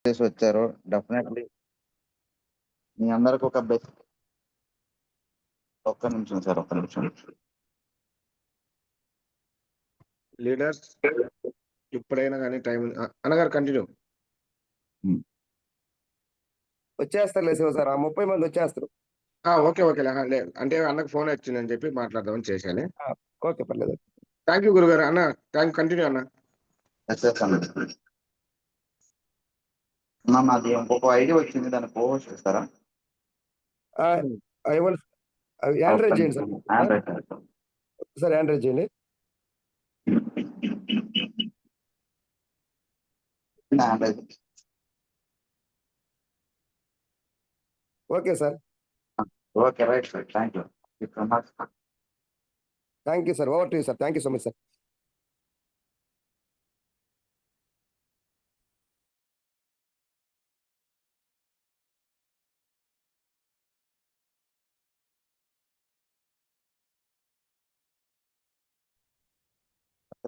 చేసి వచ్చారో డెఫినెట్లీ మీ అందరికి ఒక బెస్ట్. ఒక్క నిమిషం సార్, ఒక్క నిమిషం. లీడర్స్ ఇప్పుడైనా కానీ టైం అన్నగారు కంటిన్యూ. వచ్చేస్తారు శివ సార్, ఆ 30 మంది వచ్చేస్తారు. ఓకే ఓకే లేదు అంటే అన్నకు ఫోన్ వచ్చిందని చెప్పి మాట్లాడదామని చేశాను. ఓకే, పర్లేదు. థ్యాంక్ యూ గురుగారు. అన్న థ్యాంక్ కంటిన్యూ అన్న. నాది ఇంకొక ఐడి వచ్చింది, దాన్ని పోస్ట్ చేస్తారా? ఆండ్రాయిడ్ చేయండి సార్. సార్ ఆండ్రాయిడ్ చేయండి. Okay sir. Okay, right sir. Thank you so much. Thank you sir. Over to you sir. Thank you so much sir.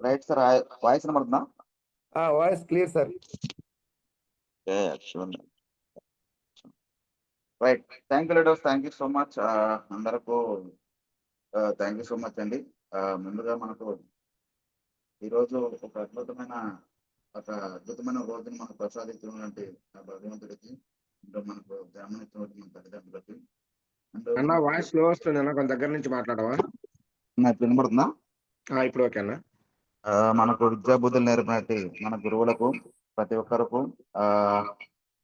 Right sir, voice వినబడుతుందా? Voice clear sir. Right, thank you leaders, thank you so much అందరకు. Thank you so much అండి. ముందుగా మనకు ఈరోజు ఒక అద్భుతమైన రోజును మనకు ప్రసాదించినటువంటి భగవంతుడికి, మనకు జన్మనిచ్చినటువంటి మన తల్లిదండ్రులకి. అన్న వాయిస్ స్లో వస్తుంది అన్న, కొంత దగ్గర నుంచి మాట్లాడవా? నాకు వినబడుతుందా? ఇప్పుడు ఓకే అన్న. మనకు విద్యా బుద్ధులు నేర్పినట్టు మన గురువులకు ప్రతి ఒక్కరకు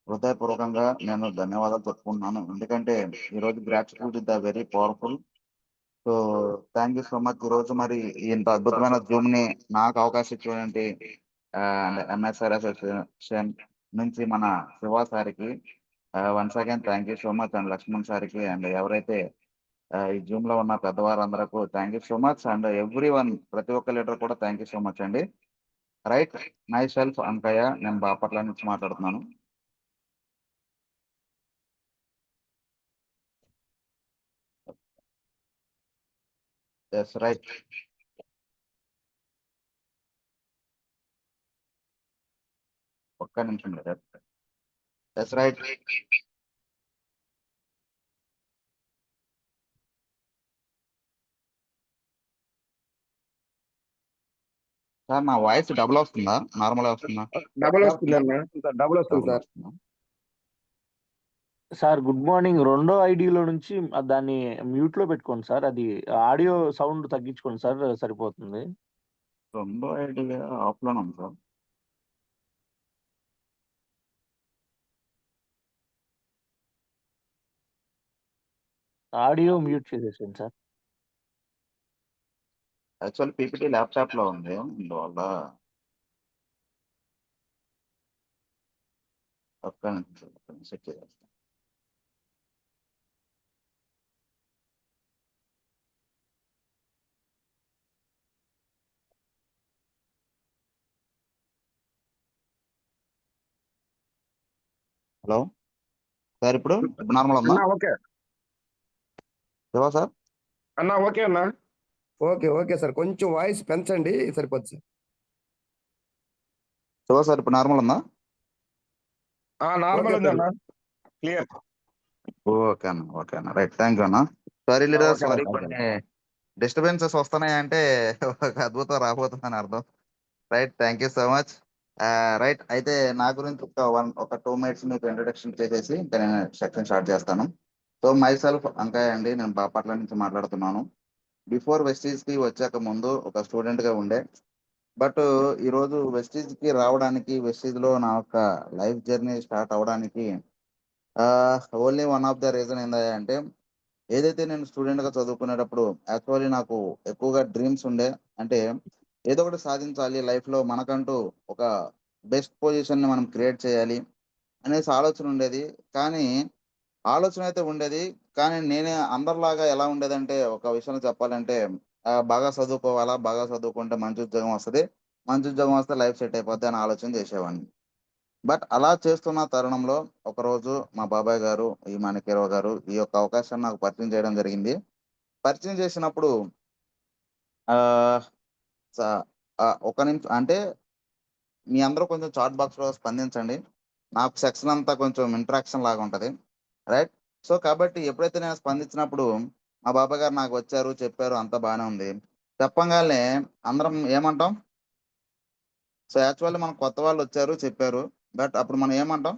హృదయపూర్వకంగా నేను ధన్యవాదాలు చెప్పుకుంటున్నాను. ఎందుకంటే ఈరోజు gratitude is the very powerful. So thank you so much. ఈరోజు మరి ఇంత అద్భుతమైన జూమ్ ని నాకు అవకాశం ఇచ్చినటువంటి ఎంఎస్ఆర్ అసోసియేషన్ నుంచి మన శివ సార్కి once again thank you so much. And Laxman సార్కి అండ్ ఎవరైతే ఈ జూమ్ లో ఉన్న పెద్దవారందరకు thank you so much. And everyone, ప్రతి ఒక్క లీడర్ కూడా థ్యాంక్ యూ సో మచ్ అండి. రైట్, మై సెల్ఫ్ అంకయ్య, నేను బాపట్ల నుంచి మాట్లాడుతున్నాను. Yes right. ఒక్క నిమిషం లీడర్. Yes right. సార్ నా వాయిస్ డబుల్ వస్తుందా, నార్మల్ వస్తుందా? డబుల్ వస్తుంది అన్న. డబుల్ వస్తుంది సార్. Sir good morning. రెండో ఐడిలో నుంచి దాన్ని మ్యూట్ లో పెట్టుకోండి సార్. అది ఆడియో సౌండ్ తగ్గించుకోండి సార్, సరిపోతుంది. రెండో ఐడియా ఆఫ్ లోనే ఉంది సార్. ఆడియో మ్యూట్ చేసేసండి సార్. యాక్చువల్ పీపీటీ ల్యాప్టాప్ లో ఉంది, అందువల్ల ఒక్క నిమిషం చెక్ చేస్తాను. హలో సార్, ఇప్పుడు నార్మల్ ఉందా? Okay Shiva sir. అన్న ఓకే అన్న. ఓకే సార్, కొంచెం వాయిస్ పెంచండి, సరిపోద్ది సార్. శివ సార్, ఇప్పుడు నార్మల్ ఉందా? నార్మల్ ఉంది అన్న, క్లియర్. ఓకే అన్న, ఓకే అన్న, రైట్. థ్యాంక్ యూ అన్న. సారీ లీడర్, ఓకే సారీ అన్న. కొన్ని డిస్టర్బెన్సెస్ వస్తున్నాయంటే ఒక అద్భుతం రాబోతుందని అర్థం. Right, thank you so much. Right, అయితే నా గురించి ఒక 2 minutes మీకు ఇంట్రొడక్షన్ చేసేసి ఇంకా నేను సెక్షన్ స్టార్ట్ చేస్తాను. సో మై సెల్ఫ్ అంకయ్య అండి, నేను బాపట్ల నుంచి మాట్లాడుతున్నాను. బిఫోర్ వెస్టీజ్ కి వచ్చాక ముందు ఒక స్టూడెంట్ గా ఉండే, బట్ ఈరోజు వెస్టీజ్ కి రావడానికి, వెస్టీజ్ లో నా యొక్క లైఫ్ జర్నీ స్టార్ట్ అవడానికి only one of the reason ఏంటంటే, ఏదైతే నేను స్టూడెంట్ గా చదువుకునేటప్పుడు యాక్చువల్లీ నాకు ఎక్కువగా డ్రీమ్స్ ఉండే. అంటే ఏదో ఒకటి సాధించాలి లైఫ్ లో, మనకంటూ ఒక బెస్ట్ పొజిషన్ ని మనం క్రియేట్ చేయాలి అనేసి ఆలోచన ఉండేది. కానీ ఆలోచన అయితే ఉండేది, కానీ నేనే అందరిలాగా ఎలా ఉండేదంటే, ఒక విషయంలో చెప్పాలంటే బాగా చదువుకోవాలా, బాగా చదువుకుంటే మంచి ఉద్యోగం వస్తుంది, మంచి ఉద్యోగం వస్తే లైఫ్ సెట్ అయిపోద్ది అని ఆలోచన చేసేవాడిని. బట్ అలా చేస్తున్న తరుణంలో ఒకరోజు మా బాబాయ్ గారు, ఈ మాణిక్యరావు గారు ఈ యొక్క అవకాశాన్ని నాకు పరిచయం చేయడం జరిగింది. పరిచయం చేసినప్పుడు ఒక నిమిషం అంటే మీ అందరూ కొంచెం చాట్ బాక్స్ లో స్పందించండి. నాకు సెక్షన్ అంతా కొంచెం ఇంటరాక్షన్ లాగా ఉంటది. రైట్. సో, కాబట్టి ఎప్పుడైతే నేను స్పందించినప్పుడు మా బాబాయ్ గారు నాకు వచ్చారు, చెప్పారు అంతా బానే ఉంది. చెప్పంగాల్నే అందరం ఏమంటాం? సో, యాక్చువల్లీ మనకు కొత్త వాళ్ళొచ్చారు, చెప్పారు. బట్ అప్పుడు మనం ఏమంటాం?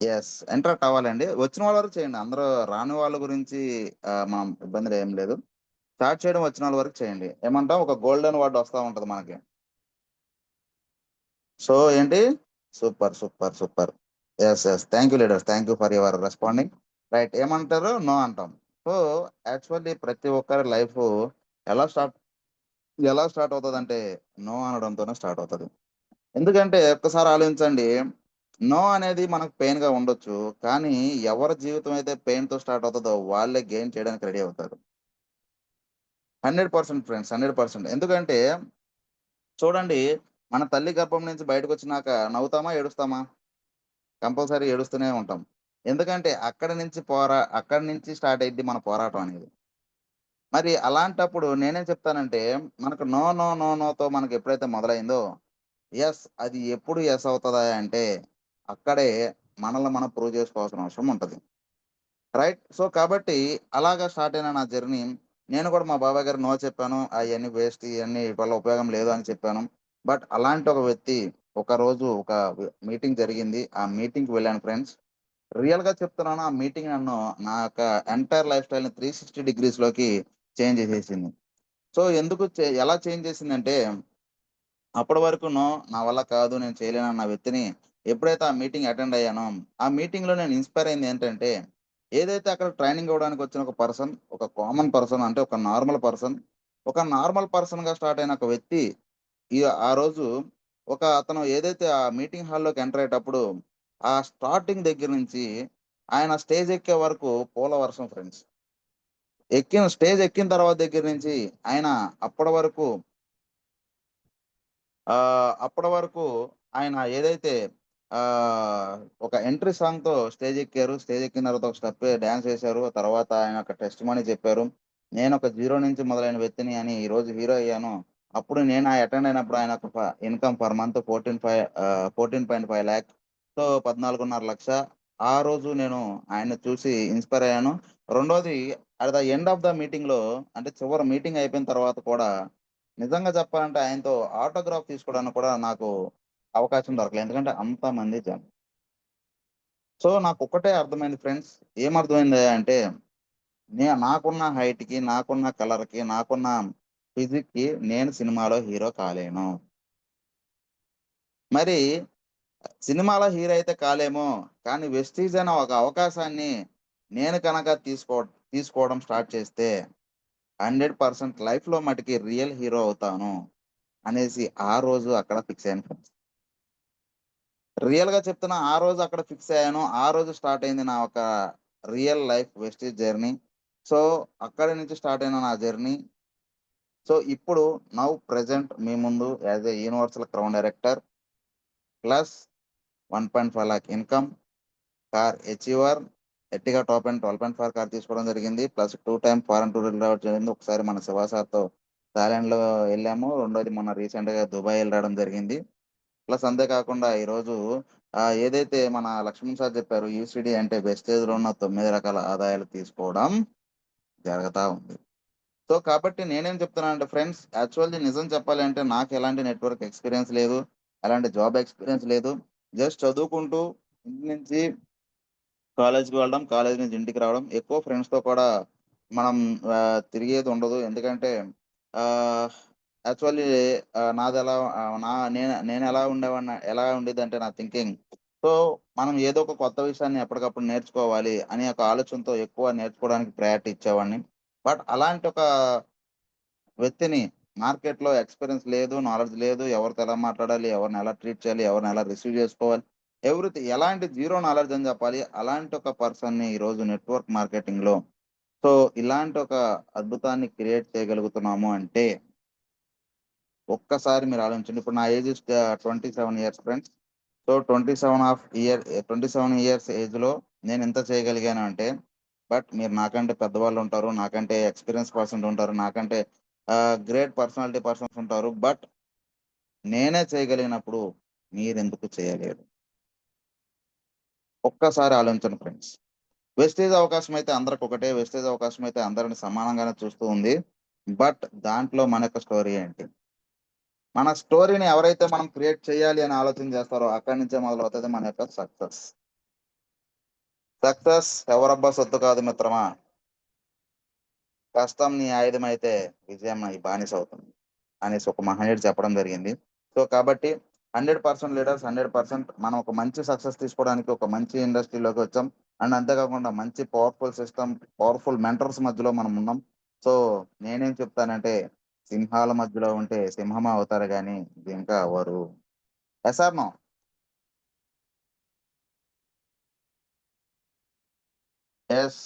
యెస్. ఇంటరాక్ట్ అవ్వాలండి. వచ్చిన వాళ్ళ వరకు చేయండి. అందరూ రాని వాళ్ళ గురించి మనం ఇబ్బందిలో ఏం లేదు. స్టార్ట్ చేయడం వచ్చిన వాళ్ళ వరకు చేయండి. ఏమంటాం? ఒక గోల్డెన్ వర్డ్ వస్తా ఉంటది మనకి. సో, ఏంటి? Super. Super. Super. Yes. Yes. Thank you leaders. Thank you for your responding. Right. ఏమంటారు? నో అంటాం. సో, యాక్చువల్లీ ప్రతి ఒక్కరి లైఫు ఎలా స్టార్ట్ ఎలా స్టార్ట్ అవుతదంటే, నో అనడంతోనే స్టార్ట్ అవుతది. ఎందుకంటే ఒక్కసారి ఆలోచించండి. నో అనేది మనకు పెయిన్‌గా ఉండొచ్చు. కానీ ఎవరి జీవితం అయితే పెయిన్‌తో స్టార్ట్ అవుతదో వాళ్ళే గెయిన్ చేయడానికి రెడీ అవుతారు. 100% ఫ్రెండ్స్. 100%. ఎందుకంటే చూడండి, మన తల్లి గర్భం నుంచి బయటకొచ్చినాక నవ్వుతామా? ఏడుస్తామా? కంపల్సరీ ఏడుస్తూనే ఉంటాం. ఎందుకంటే అక్కడి నుంచి స్టార్ట్ అయ్యిద్ది మన పోరాటం అనేది. మరి అలాంటప్పుడు నేనేం చెప్తానంటే, మనకు నో, నో, నో, నోతో మనకెప్పుడైతే మొదలైందో, యెస్ అది ఎప్పుడు యెస్ అవుతదా అంటే, అక్కడే మనల్ని మనం ప్రూవ్ చేసుకోవాల్సిన అవసరం ఉంటది. రైట్. సో, కాబట్టి అలాగా స్టార్ట్ అయిన నా జర్నీ నేను కూడా మా బాబాయ్ గారికి నో చెప్పాను. అయన్నీ వేస్ట్ ఇయన్నీ వల్ల ఉపయోగం లేదు అని చెప్పాను. బట్ అలాంటి ఒక వ్యక్తి ఒకరోజు ఒక మీటింగ్ జరిగింది. ఆ మీటింగ్‌కి వెళ్ళాను ఫ్రెండ్స్. రియల్‌గా చెప్తున్నాను. ఆ మీటింగ్ నన్ను నా యొక్క ఎంటైర్ లైఫ్ స్టైల్‌ని 360 డిగ్రీస్‌లోకి చేంజ్ చేసేసింది. సో, ఎలా చేంజ్ చేసిందంటే, అప్పటి వరకు నో, నా వల్ల కాదు, నేను చేయలేనన్న వ్యక్తిని ఎప్పుడైతే ఆ మీటింగ్ అటెండ్ అయ్యానో, ఆ మీటింగ్‌లో నేను ఇన్‌స్పైర్ అయింది ఏంటంటే, ఏదైతే అక్కడ ట్రైనింగ్ ఇవ్వడానికి వచ్చిన ఒక పర్సన్, ఒక కామన్ పర్సన్ అంటే ఒక నార్మల్ పర్సన్‌గా స్టార్ట్ అయిన ఒక వ్యక్తి, ఆ రోజు అతను ఏదైతే ఆ మీటింగ్ హాల్‌లోకి ఎంటర్ అయ్యేటప్పుడు, ఆ స్టార్టింగ్ దగ్గర నుంచి ఆయన స్టేజ్ ఎక్కే వరకు పూల వర్షం ఫ్రెండ్స్. స్టేజ్ ఎక్కిన తర్వాత దగ్గర నుంచి ఆయన అప్పటి వరకు అప్పటి వరకు ఆయన ఏదైతే ఒక ఎంట్రీ సాంగ్‌తో స్టేజ్ ఎక్కారు. స్టేజ్ ఎక్కిన తర్వాత ఒక స్టెప్ డాన్స్ ఏసారు. తర్వాత ఆయన ఒక టెస్టిమనీ చెప్పారు. నేనొక జీరో నుంచి మొదలైన వ్యక్తిని అని ఈరోజు హీరో అయ్యాను. అప్పుడు నేను అటెండ్ అయినప్పుడు ఆయన ఒక income per month 14.5 lakh. So, 14.5 లక్ష. ఆ రోజు నేను ఆయన్ని చూసి ఇన్‌స్పైర్ అయ్యాను. రెండోది at the end of the మీటింగ్‌లో అంటే చివరి మీటింగ్ అయిపోయిన తర్వాత కూడా నిజంగా చెప్పాలంటే ఆయనతో ఆటోగ్రాఫ్ తీసుకోవడానికి కూడా నాకు అవకాశం దొరకలేదు. ఎందుకంటే అంతమంది జనం. సో, నాకొక్కటే అర్థమైంది ఫ్రెండ్స్. ఏమర్థమైందయ్యా అంటే, నాకున్న హైట్‌కి, నాకున్న కలర్‌కి, నాకున్న ఫిజిక్‌కి నేను సినిమాలో హీరో కాలేను. మరి సినిమాలో హీరో అయితే కాలేమో, కానీ 'వెస్టీజ్' అనే ఒక అవకాశాన్ని నేను కనుక తీసుకోవడం స్టార్ట్ చేస్తే 100% లైఫ్‌లో మటికి రియల్ హీరో అవుతాను అనేసి ఆ రోజు అక్కడ ఫిక్స్ అయ్యాను ఫ్రెండ్స్. రియల్‌గా చెప్తున్నా ఆ రోజు అక్కడ ఫిక్స్ అయ్యాను. ఆ రోజు స్టార్ట్ అయింది నా ఒక real life Vestige journey. So, అక్కడి నుంచి స్టార్ట్ అయిన నా జర్నీ. సో, ఇప్పుడు ప్రెజెంట్ మీ ముందు as a universal crown director plus 1.5 lakh income, car achiever, Ertiga top end 12.4 car తీసుకోవడం జరిగింది. ప్లస్ 2 టైమ్ ఫారెన్ టూర్ రావడం జరిగింది. ఒకసారి మన శివ సార్‌తో థాయిలాండ్‌లో ఎళ్ళాము. రెండోది మొన్న రీసెంట్‌గా దుబాయ్ ఎళ్లి రావడం జరిగింది. ప్లస్ అంతే కాకుండా ఈరోజు ఏదైతే మన లక్ష్మణ్ సార్ చెప్పారో యూసీడీ అంటే వెస్టేజ్‌లో ఉన్న 9 రకాల ఆదాయాలు తీసుకోవడం జరుగుతా ఉంది. సో, కాబట్టి నేనేం చెప్తున్నానంటే ఫ్రెండ్స్ యాక్చువల్లీ నిజం చెప్పాలి అంటే నాకు ఎలాంటి నెట్‌వర్క్ ఎక్స్‌పీరియన్స్ లేదు. ఎలాంటి జాబ్ ఎక్స్‌పీరియన్స్ లేదు. జస్ట్ చదువుకుంటూ ఇంటి నుంచి కాలేజ్‌కి వెళ్ళడం, కాలేజ్ నుంచి ఇంటికి రావడం. ఎక్కువ ఫ్రెండ్స్‌తో కూడా మనం తిరిగేది ఉండదు. ఎందుకంటే ఆహ్, యాక్చువల్లీ నాదెలా ఆహ్, నా నేను ఎలా ఉండేదంటే నా థింకింగ్. సో, మనం ఏదో ఒక కొత్త విషయాన్ని ఎప్పటికప్పుడు నేర్చుకోవాలి అనే ఒక ఆలోచనతో ఎక్కువ నేర్చుకోవడానికి ప్రయారిటీ ఇచ్చేవాడిని. బట్ అలాంటి ఒక వ్యక్తిని మార్కెట్‌లో ఎక్స్‌పీరియన్స్ లేదు, నాలెడ్జ్ లేదు. ఎవరితో ఎలా మాట్లాడాలి, ఎవరిని ఎలా ట్రీట్ చేయాలి, ఎవరిని ఎలా రిసీవ్ చేసుకోవాలి. ఎలాంటి జీరో నాలెడ్జ్ అని చెప్పాలి. అలాంటి ఒక పర్సన్‌ని ఈరోజు నెట్వర్క్ మార్కెటింగ్‌లో సో, ఇలాంటి ఒక అద్భుతాన్ని క్రియేట్ చేయగలుగుతున్నాము అంటే, ఒక్కసారి మీరు ఆలోచించండి. ఇప్పుడు నా age 27 years friends. So, 27 years ఏజ్‌లో నేనింత చేయగలిగాను అంటే, బట్ మీరు నాకంటే పెద్దవాళ్ళుంటారు. నాకంటే ఎక్స్‌పీరియన్స్ పర్సన్స్ ఉంటారు. నాకంటే గ్రేట్ పర్సనాలిటీ పర్సన్స్ ఉంటారు. బట్ నేనే చేయగలిగినప్పుడు మీరెందుకు చేయలేరు? ఒక్కసారి ఆలోచించండి ఫ్రెండ్స్. వెస్టేజ్ అవకాశం అయితే అందరికి ఒకటే. వెస్టేజ్ అవకాశం అయితే అందరిని సమానంగానే చూస్తూ ఉంది. బట్ దాంట్లో మన యొక్క స్టోరీ ఏంటి? మన స్టోరీని ఎవరైతే మనం క్రియేట్ చేయాలి అని ఆలోచన చేస్తారో అక్కడి నుంచే మొదలవుతుంది మన యొక్క సక్సెస్. సక్సెస్ ఎవరబ్బా సొత్తు కాదు మిత్రమా. కష్టం నీ ఆయుధం అయితే విజయం నీ బానిస అవుతుంది అనేసి ఒక మహనీయుడు చెప్పడం జరిగింది. సో కాబట్టి 100% లీడర్స్ 100% మనం ఒక మంచి సక్సెస్ తీసుకోవడానికి ఒక మంచి ఇండస్ట్రీలోకి వచ్చాం. అండ్ అంతేకాకుండా మంచి పవర్ఫుల్ సిస్టమ్, పవర్ఫుల్ మెంటర్స్ మధ్యలో మనం ఉన్నాం. సో నేనేం చెప్తానంటే సింహాల మధ్యలో ఉంటే సింహం అవుతారు కానీ ఇంకా అవరు. Yes or no? Yes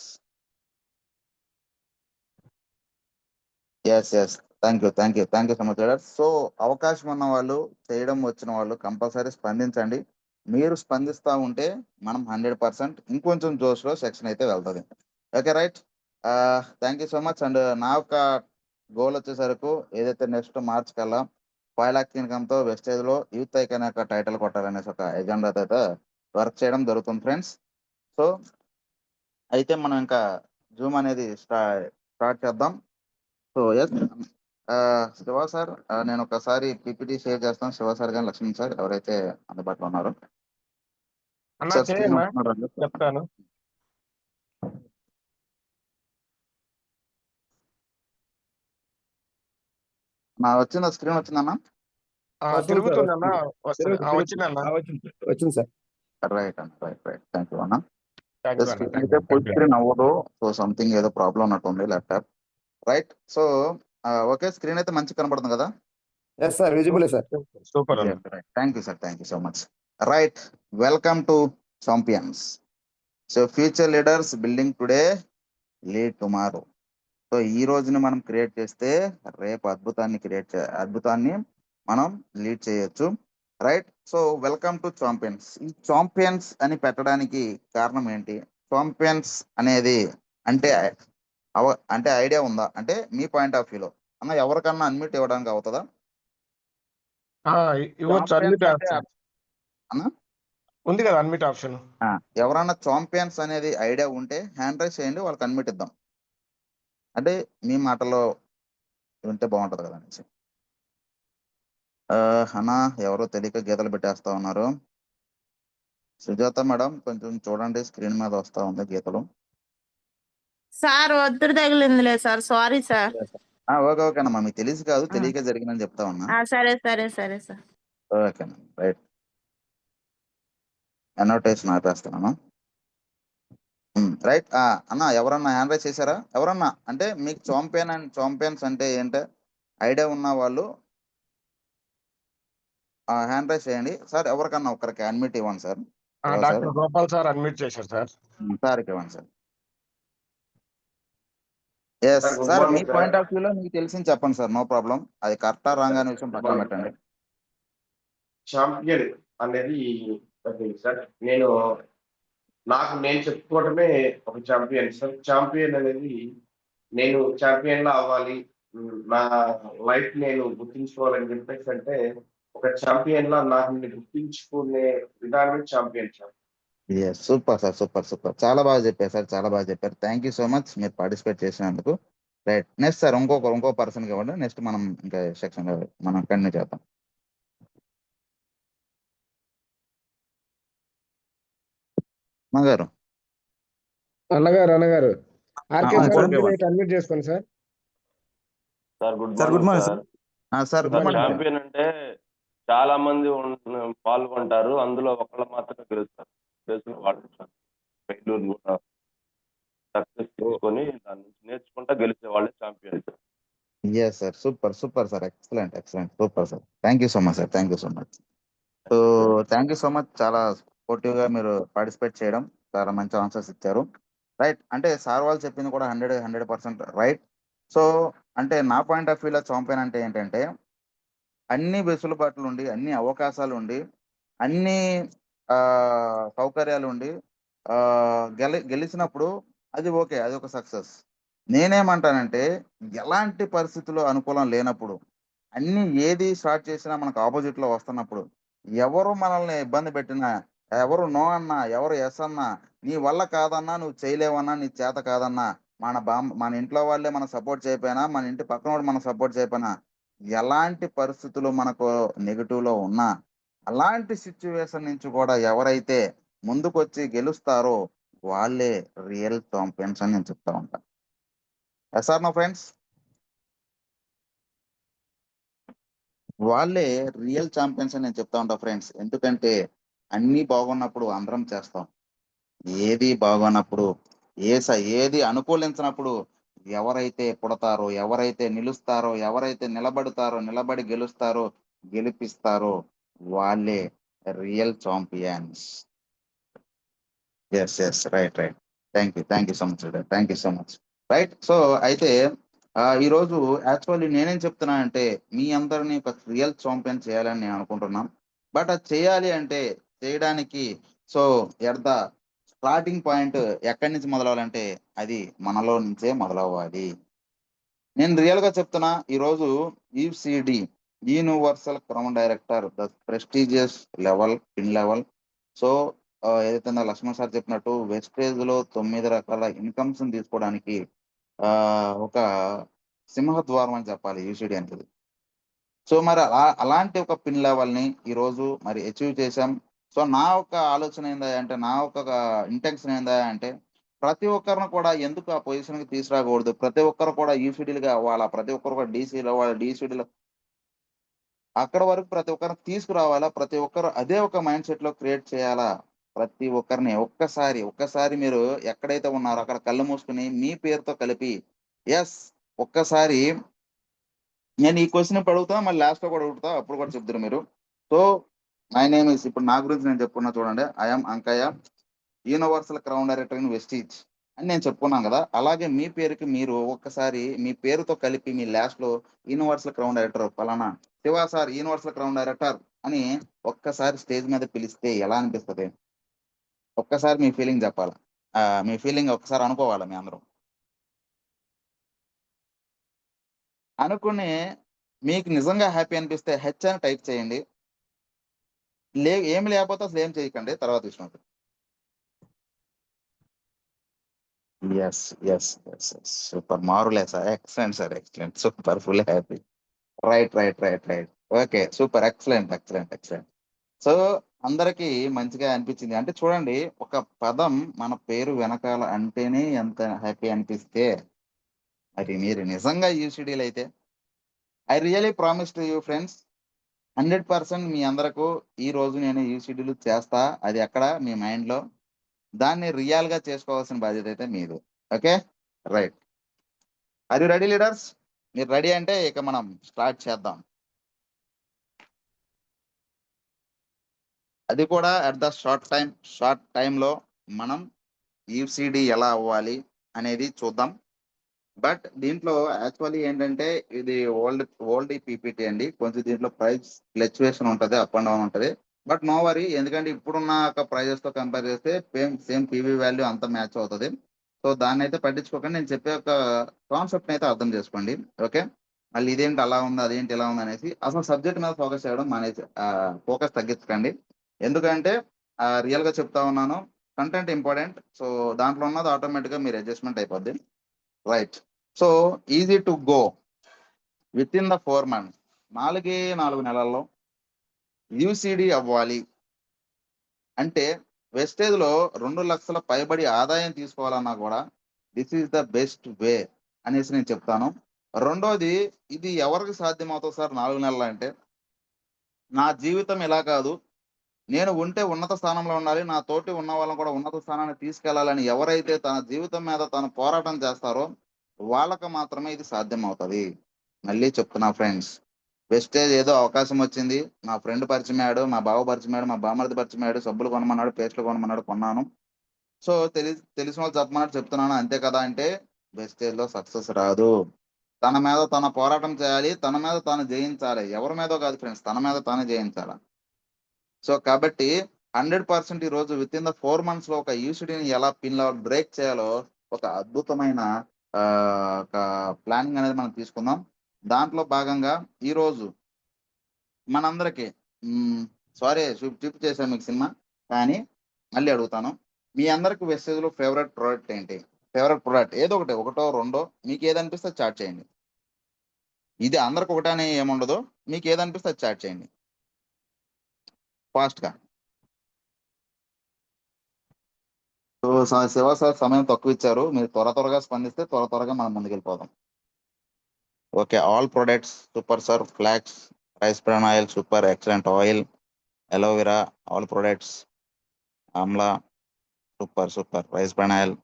yes. Thank you so much leader. So అవకాశం ఉన్న వాళ్ళు, చేయడం వచ్చిన వాళ్ళు కంపల్సరీ స్పందించండి. మీరు స్పందిస్తూ ఉంటే మనం 100% ఇంకొంచెం జోష్లో సెక్షన్ అయితే వెళ్తుంది. Okay right. Thank you so much. And నా యొక్క గోల్ వచ్చేసరికి ఏదైతే నెక్స్ట్ మార్చ్ కల్లా 5 lakhs ఇన్కమ్తో వెస్టేజ్లో యూత్ ఐకాన్ యొక్క టైటిల్ కొట్టాలనేసి ఒక ఎజెండాతో అయితే వర్క్ చేయడం జరుగుతుంది ఫ్రెండ్స్. సో అయితే మనం ఇంకా జూమ్ అనేది స్టార్ట్ చేద్దాం. సో ఎస్ శివ సార్, నేను ఒకసారి పిపిటి షేర్ చేస్తాను. శివ సార్ కానీ లక్ష్మణ్ సార్ ఎవరైతే అందుబాటులో ఉన్నారో అన్నా సార్ స్క్రీన్ చేయన్నా వస్తున్నారండి. చెప్తాను. నా వచ్చిందా? స్క్రీన్ వచ్చిందన్నా? తిరుగుతుందన్నా వస్తుంది. తిరుగుతుంది. వచ్చిందన్నా. వచ్చింది సార్. రైట్ అన్న, రైట్. థ్యాంక్ యూ అన్న. థ్యాంక్ యూ అన్న. స్క్రీన్ థ్యాంక్ అయితే you. Full thank you. Screen అవ్వదు. సో సంథింగ్ ఏదో ప్రాబ్లం ఉన్నట్టుంది laptop. Right. So okay, screen అయితే మంచి కనబడుతుంది కదా? Yes sir, visible sir. Super అన్న. Thank you sir, thank you so much. Right, welcome to champions. So future leaders building today, lead tomorrow. So ఈ రోజుని మనం క్రియేట్ చేస్తే రేపు అద్భుతాన్ని మనం లీడ్ చేయొచ్చు. Right. So welcome to champions. ఈ చాంపియన్స్ అని పెట్టడానికి కారణం ఏంటి? చాంపియన్స్ అనేది అంటే అంటే ఐడియా ఉందా? అంటే మీ పాయింట్ ఆఫ్ వ్యూలో అన్న ఎవరికన్నా అన్మ్యూట్ ఇవ్వడానికి అవుతుందా ఇవ్వచ్చు. అన్మిట్ ఆప్షన్ అన్న? ఉంది కదా, అన్మిట్ ఆప్షన్. ఎవరన్నా చాంపియన్స్ అనేది ఐడియా ఉంటే హ్యాండ్ రైజ్ చేయండి, వాళ్ళకి అన్మ్యూట్ ఇద్దాం. అంటే మీ మాటలో వింటే బాగుంటది కదా అనేసి. అన్న ఎవరో తెలియక గీతలు పెట్టేస్తా ఉన్నారు. సుజాత మేడం కొంచెం చూడండి, స్క్రీన్ మీద వస్తా ఉంది గీతలు. సార్ ఒత్తిడి తగిలిందిలే సార్, సారీ సార్. ఓకే అన్నమ్మా, మీకు తెలిసి కాదు, తెలియక జరిగిందని చెప్తా ఉన్నా. సరే సరే సరే సార్. ఓకేనా, రైట్. అనోటేషన్ ఆపేస్తున్నాను. రైట్. అన్న ఎవరన్నా హ్యాండ్ రైజ్ చేశారా? ఎవరన్నా అంటే మీకు చాంపియన్స్ అంటే ఏంటో ఐడియా ఉన్న వాళ్ళు హ్యాండ్ రైజ్ చేయండి సార్. ఎవరికన్నా ఒకరికి అడ్మిట్ ఇవ్వండి sir. Doctor Gopal sir admit చేశారు సార్. సార్కి ఇవ్వండి సార్. ఎస్ సార్, మీ పాయింట్ ఆఫ్ వ్యూలో మీకు తెలిసింది చెప్పండి సార్, నో ప్రాబ్లం. అది కరెక్టా రాంగ్ అనే విషయం పక్కన పెట్టండి. ఛాంపియన్ అనేది సార్, నేను చెప్పుకోవడమే ఒక ఛాంపియన్ సార్. ఛాంపియన్ అనేది నేను ఛాంపియన్ లా అవ్వాలి, నా లైఫ్ నేను గుర్తించుకోవాలని చెప్పేసి అంటే ఒక ఛాంపియన్ లా నాకు నేను గుర్తించుకునే విధానం champion sir. Super sir, super. చాలా బాగా చెప్పారు సార్, చాలా బాగా చెప్పారు. థ్యాంక్ యూ సో మచ్ మీరు పార్టిసిపేట్ చేసినందుకు. రైట్. నెక్స్ట్ సార్ ఇంకో పర్సన్కి ఇవ్వండి. నెక్స్ట్ మనం ఇంకా సెక్షన్ మనం కంటిన్యూ చేద్దాం. అన్నగారు ఆర్కే ఆ, సార్ ఓకే. అడ్మిట్ చేసుకోండి sir. Sir good morning sir. Sir Good morning, sir. Champion అంటే చాలా మంది పాల్గొంటారు, అందులో ఒకళ్ళు మాత్రమే గెలుస్తారు. గెలిచిన వాళ్ళు ఫెయిల్యూర్ కూడా సక్సెస్ తీసుకొని దాని నుంచి నేర్చుకుంటా గెలిచే వాళ్ళే champion sir. Yes sir, super sir, excellent, super sir. Thank you so much sir, thank you so much. So thank you so much. చాలా స్పోర్టివ్ గా మీరు పార్టిసిపేట్ చేయడం, చాలా మంచి ఆన్సర్స్ ఇచ్చారు. రైట్. అంటే సార్ వాళ్ళు చెప్పింది కూడా 100% రైట్. సో అంటే నా పాయింట్ ఆఫ్ వ్యూలో చాంపియన్ అంటే ఏంటంటే అన్ని వెసులుబాట్లు ఉండి, అన్ని అవకాశాలు ఉండి, అన్ని సౌకర్యాలు ఉండి గెలిచినప్పుడు అది ఓకే, అది ఒక సక్సెస్. నేనేమంటానంటే ఎలాంటి పరిస్థితుల్లో అనుకూలం లేనప్పుడు, అన్ని ఏది స్టార్ట్ చేసినా మనకు ఆపోజిట్ లో వస్తున్నప్పుడు ఎవరు మనల్ని ఇబ్బంది పెట్టినా, ఎవరు నో అన్నా, ఎవరు ఎస్ అన్నా, నీ వల్ల కాదన్నా, నువ్వు చేయలేవన్నా, నీ చేత కాదన్నా, మన ఇంట్లో వాళ్ళే మన సపోర్ట్ చేయకపోయినా, మన ఇంటి పక్కన వాడు మన సపోర్ట్ చేయకపోయినా, ఎలాంటి పరిస్థితులు మనకు నెగిటివ్ లో ఉన్నా, అలాంటి సిచ్యువేషన్ నుంచి కూడా ఎవరైతే ముందుకొచ్చి గెలుస్తారో వాళ్ళే రియల్ ఛాంపియన్స్ అని నేను చెప్తా ఉంటాను. Yes or no friends? వాళ్ళే రియల్ ఛాంపియన్స్ అని నేను చెప్తా ఉంటా ఫ్రెండ్స్. ఎందుకంటే అన్ని బాగున్నప్పుడు అందరం చేస్తాం, ఏది బాగున్నప్పుడు ఏది అనుకూలించినప్పుడు ఎవరైతే పుడతారో, ఎవరైతే నిలుస్తారో, ఎవరైతే నిలబడతారో, నిలబడి గెలుస్తారో, గెలిపిస్తారో వాళ్ళే real champions. Yes yes, right right. Thank you so much, thank you so much. Right. So అయితే ఈరోజు యాక్చువల్లీ నేనేం చెప్తున్నానంటే మీ అందరినీ ఒక రియల్ ఛాంపియన్ చేయాలని నేను అనుకుంటున్నాను. బట్ అది చేయాలి అంటే చేయడానికి so at the starting point ఎక్కడి నుంచి మొదలవ్వాలంటే అది మనలో నుంచే మొదలవ్వాలి. నేను రియల్ గా చెప్తున్నా, ఈరోజు UCD universal crown director, the prestigious level, pin level. So ఏదైతే లక్ష్మణ్ సార్ చెప్పినట్టు వెస్టేజ్ లో 9 రకాల ఇన్కమ్స్ తీసుకోవడానికి ఒక సింహద్వారం అని చెప్పాలి యూసిడి అనేది. సో మరి అలాంటి ఒక పిన్ లెవెల్ ని ఈ రోజు మరి అచీవ్ చేశాం. సో నా ఒక ఆలోచన ఏందా అంటే, నా ఒక ఇంటెన్షన్ ఏందా అంటే, ప్రతి ఒక్కరిని కూడా ఎందుకు ఆ పొజిషన్ కి తీసుకురాకూడదు, ప్రతి ఒక్కరు కూడా యూసిడీలుగా అవ్వాలా, ప్రతి ఒక్కరు కూడా డీసీలు అవ్వాలి, డీసీడీలు అక్కడ వరకు ప్రతి ఒక్కరిని తీసుకురావాలా, ప్రతి ఒక్కరు అదే ఒక మైండ్ సెట్ లో క్రియేట్ చేయాలా. ప్రతి ఒక్కరిని ఒక్కసారి మీరు ఎక్కడైతే ఉన్నారో అక్కడ కళ్ళు మూసుకుని మీ పేరుతో కలిపి ఎస్ ఒక్కసారి నేను ఈ క్వశ్చన్ ఇప్పుడు అడుగుతా, మళ్ళీ లాస్ట్ లో కూడా అడుగుతా, అప్పుడు కూడా చెప్తారు మీరు. సో మై నేమ్ ఇస్, ఇప్పుడు నా గురించి నేను చెప్పుకున్నా చూడండి, I'm Ankaiah, universal crown director in Vestige అని నేను చెప్పుకున్నాను కదా. అలాగే మీ పేరుకి మీరు ఒక్కసారి మీ పేరుతో కలిపి మీ లాస్ట్ లో యూనివర్సల్ క్రౌన్ డైరెక్టర్ ఫలానా Shiva sir universal crown director అని ఒక్కసారి స్టేజ్ మీద పిలిస్తే ఎలా అనిపిస్తుంది? ఒక్కసారి మీ ఫీలింగ్ చెప్పాలా, మీ ఫీలింగ్ ఒక్కసారి అనుకోవాలా మీ అందరూ. అనుకుని మీకు నిజంగా హ్యాపీ అనిపిస్తే హెచ్ అని టైప్ చేయండి. ఏమి లేకపోతే అసలు ఏం చేయకండి, తర్వాత విషయం. Yes yes yes yes, super, marvellous, excellent sir, excellent, super, full happy. Right right right right, okay, super, excellent excellent excellent. So అందరికి మంచిగా అనిపించింది అంటే చూడండి, ఒక పదం మన పేరు వెనకాల అంటేనే ఎంత హ్యాపీ అనిపిస్తే, అది మీరు నిజంగా యూసిడీలు అయితే I really promise to you friends, 100% మీ అందరకు ఈ రోజు నేను యూసిడీలు చేస్తా. అది ఎక్కడ మీ మైండ్ లో, దాన్ని రియల్ గా చేసుకోవాల్సిన బాధ్యత అయితే మీది. Okay, right. Are you ready leaders? మీరు రెడీ అంటే ఇక మనం స్టార్ట్ చేద్దాం. అది కూడా అట్ ద షార్ట్ టైంలో మనం యూసిడి ఎలా అవ్వాలి అనేది చూద్దాం. బట్ దీంట్లో యాక్చువల్లీ ఏంటంటే ఇది ఓల్డ్ పీపీటీ అండి, కొంచెం దీంట్లో ప్రైస్ ఫ్లక్చువేషన్ ఉంటుంది, అప్ అండ్ డౌన్ ఉంటుంది. బట్ నో వరీ, ఎందుకంటే ఇప్పుడున్న ప్రైజెస్ తో కంపేర్ చేస్తే సేమ్ పీవీ వాల్యూ అంత మ్యాచ్ అవుతుంది. సో దాన్ని అయితే పట్టించుకోకండి, నేను చెప్పే ఒక కాన్సెప్ట్ అయితే అర్థం చేసుకోండి. ఓకే, మళ్ళీ ఇదేంటి అలా ఉంది, అదేంటి ఇలా ఉంది అనేసి అసలు సబ్జెక్ట్ మీద ఫోకస్ చేయడం మానేసి ఫోకస్ తగ్గించకండి. ఎందుకంటే రియల్ గా చెప్తా ఉన్నాను, కంటెంట్ ఇంపార్టెంట్. సో దాంట్లో ఉన్నది ఆటోమేటిక్ గా మీరు అడ్జస్ట్మెంట్ అయిపోద్ది. Right. So easy to go with in the 4 months, 4 నెలల్లో యూసిడి అవ్వాలి అంటే వెస్టేజ్ లో 2 లక్షల పైబడి ఆదాయం తీసుకోవాలన్నా కూడా this is the best way అనేసి నేను చెప్తాను. రెండోది, ఇది ఎవరికి సాధ్యమవుతుంది సార్ 4 నెలలు అంటే, నా జీవితం ఇలా కాదు, నేను ఉంటే ఉన్నత స్థానంలో ఉండాలి, నా తోటి ఉన్న వాళ్ళని కూడా ఉన్నత స్థానాన్ని తీసుకెళ్లాలని ఎవరైతే తన జీవితం మీద తను పోరాటం చేస్తారో వాళ్ళకి మాత్రమే ఇది సాధ్యం అవుతుంది. మళ్ళీ చెప్తున్నా ఫ్రెండ్స్, వెస్టేజ్ ఏదో అవకాశం వచ్చింది, మా ఫ్రెండ్ పరిచయం అయ్యాడు, మా బావ పరిచయం అయ్యాడు, మా బామర్ది పరిచయం అయ్యాడు, సబ్బులు కొనమన్నాడు, పేస్ట్లు కొనమన్నాడు, కొన్నాను. సో తెలిసిన వాళ్ళు చెప్పమన్నాడు, చెప్తున్నాను, అంతే కదా అంటే వెస్టేజ్ లో సక్సెస్ రాదు. తన మీద తన పోరాటం చేయాలి, తన మీద తాను జయించాలి, ఎవరి మీదో కాదు ఫ్రెండ్స్, తన మీద తానే జయించాలి. సో కాబట్టి 100% ఈ రోజు విత్ ఇన్ ద 4 months లో ఒక యూసిడిని ఎలా పిన్ లెవెల్ బ్రేక్ చేయాలో ఒక అద్భుతమైన ఒక ప్లానింగ్ అనేది మనం తీసుకుందాం. దాంట్లో భాగంగా ఈరోజు మనందరికి సారీ షిఫ్ట్ చేశాను మీకు సినిమా, కానీ మళ్ళీ అడుగుతాను, మీ అందరికి వెస్టేజ్లో ఫేవరెట్ ప్రోడక్ట్ ఏంటి? ఫేవరెట్ ప్రోడక్ట్ ఏదో ఒకటి, ఒకటో రెండో, మీకు ఏదనిపిస్తే చాట్ చేయండి. ఇది అందరికి ఒకటే అని ఏముండదు, మీకు ఏదనిపిస్తే అది చాట్ చేయండి ఫాస్ట్గా. సో శివ సార్ సమయం తక్కువ ఇచ్చారు, మీరు త్వరగా స్పందిస్తే త్వరగా మనం ముందుకెళ్ళిపోదాం. Okay, all products super sir. Flax, rice bran oil super, excellent oil, aloe vera, all products, amla super, rice bran oil,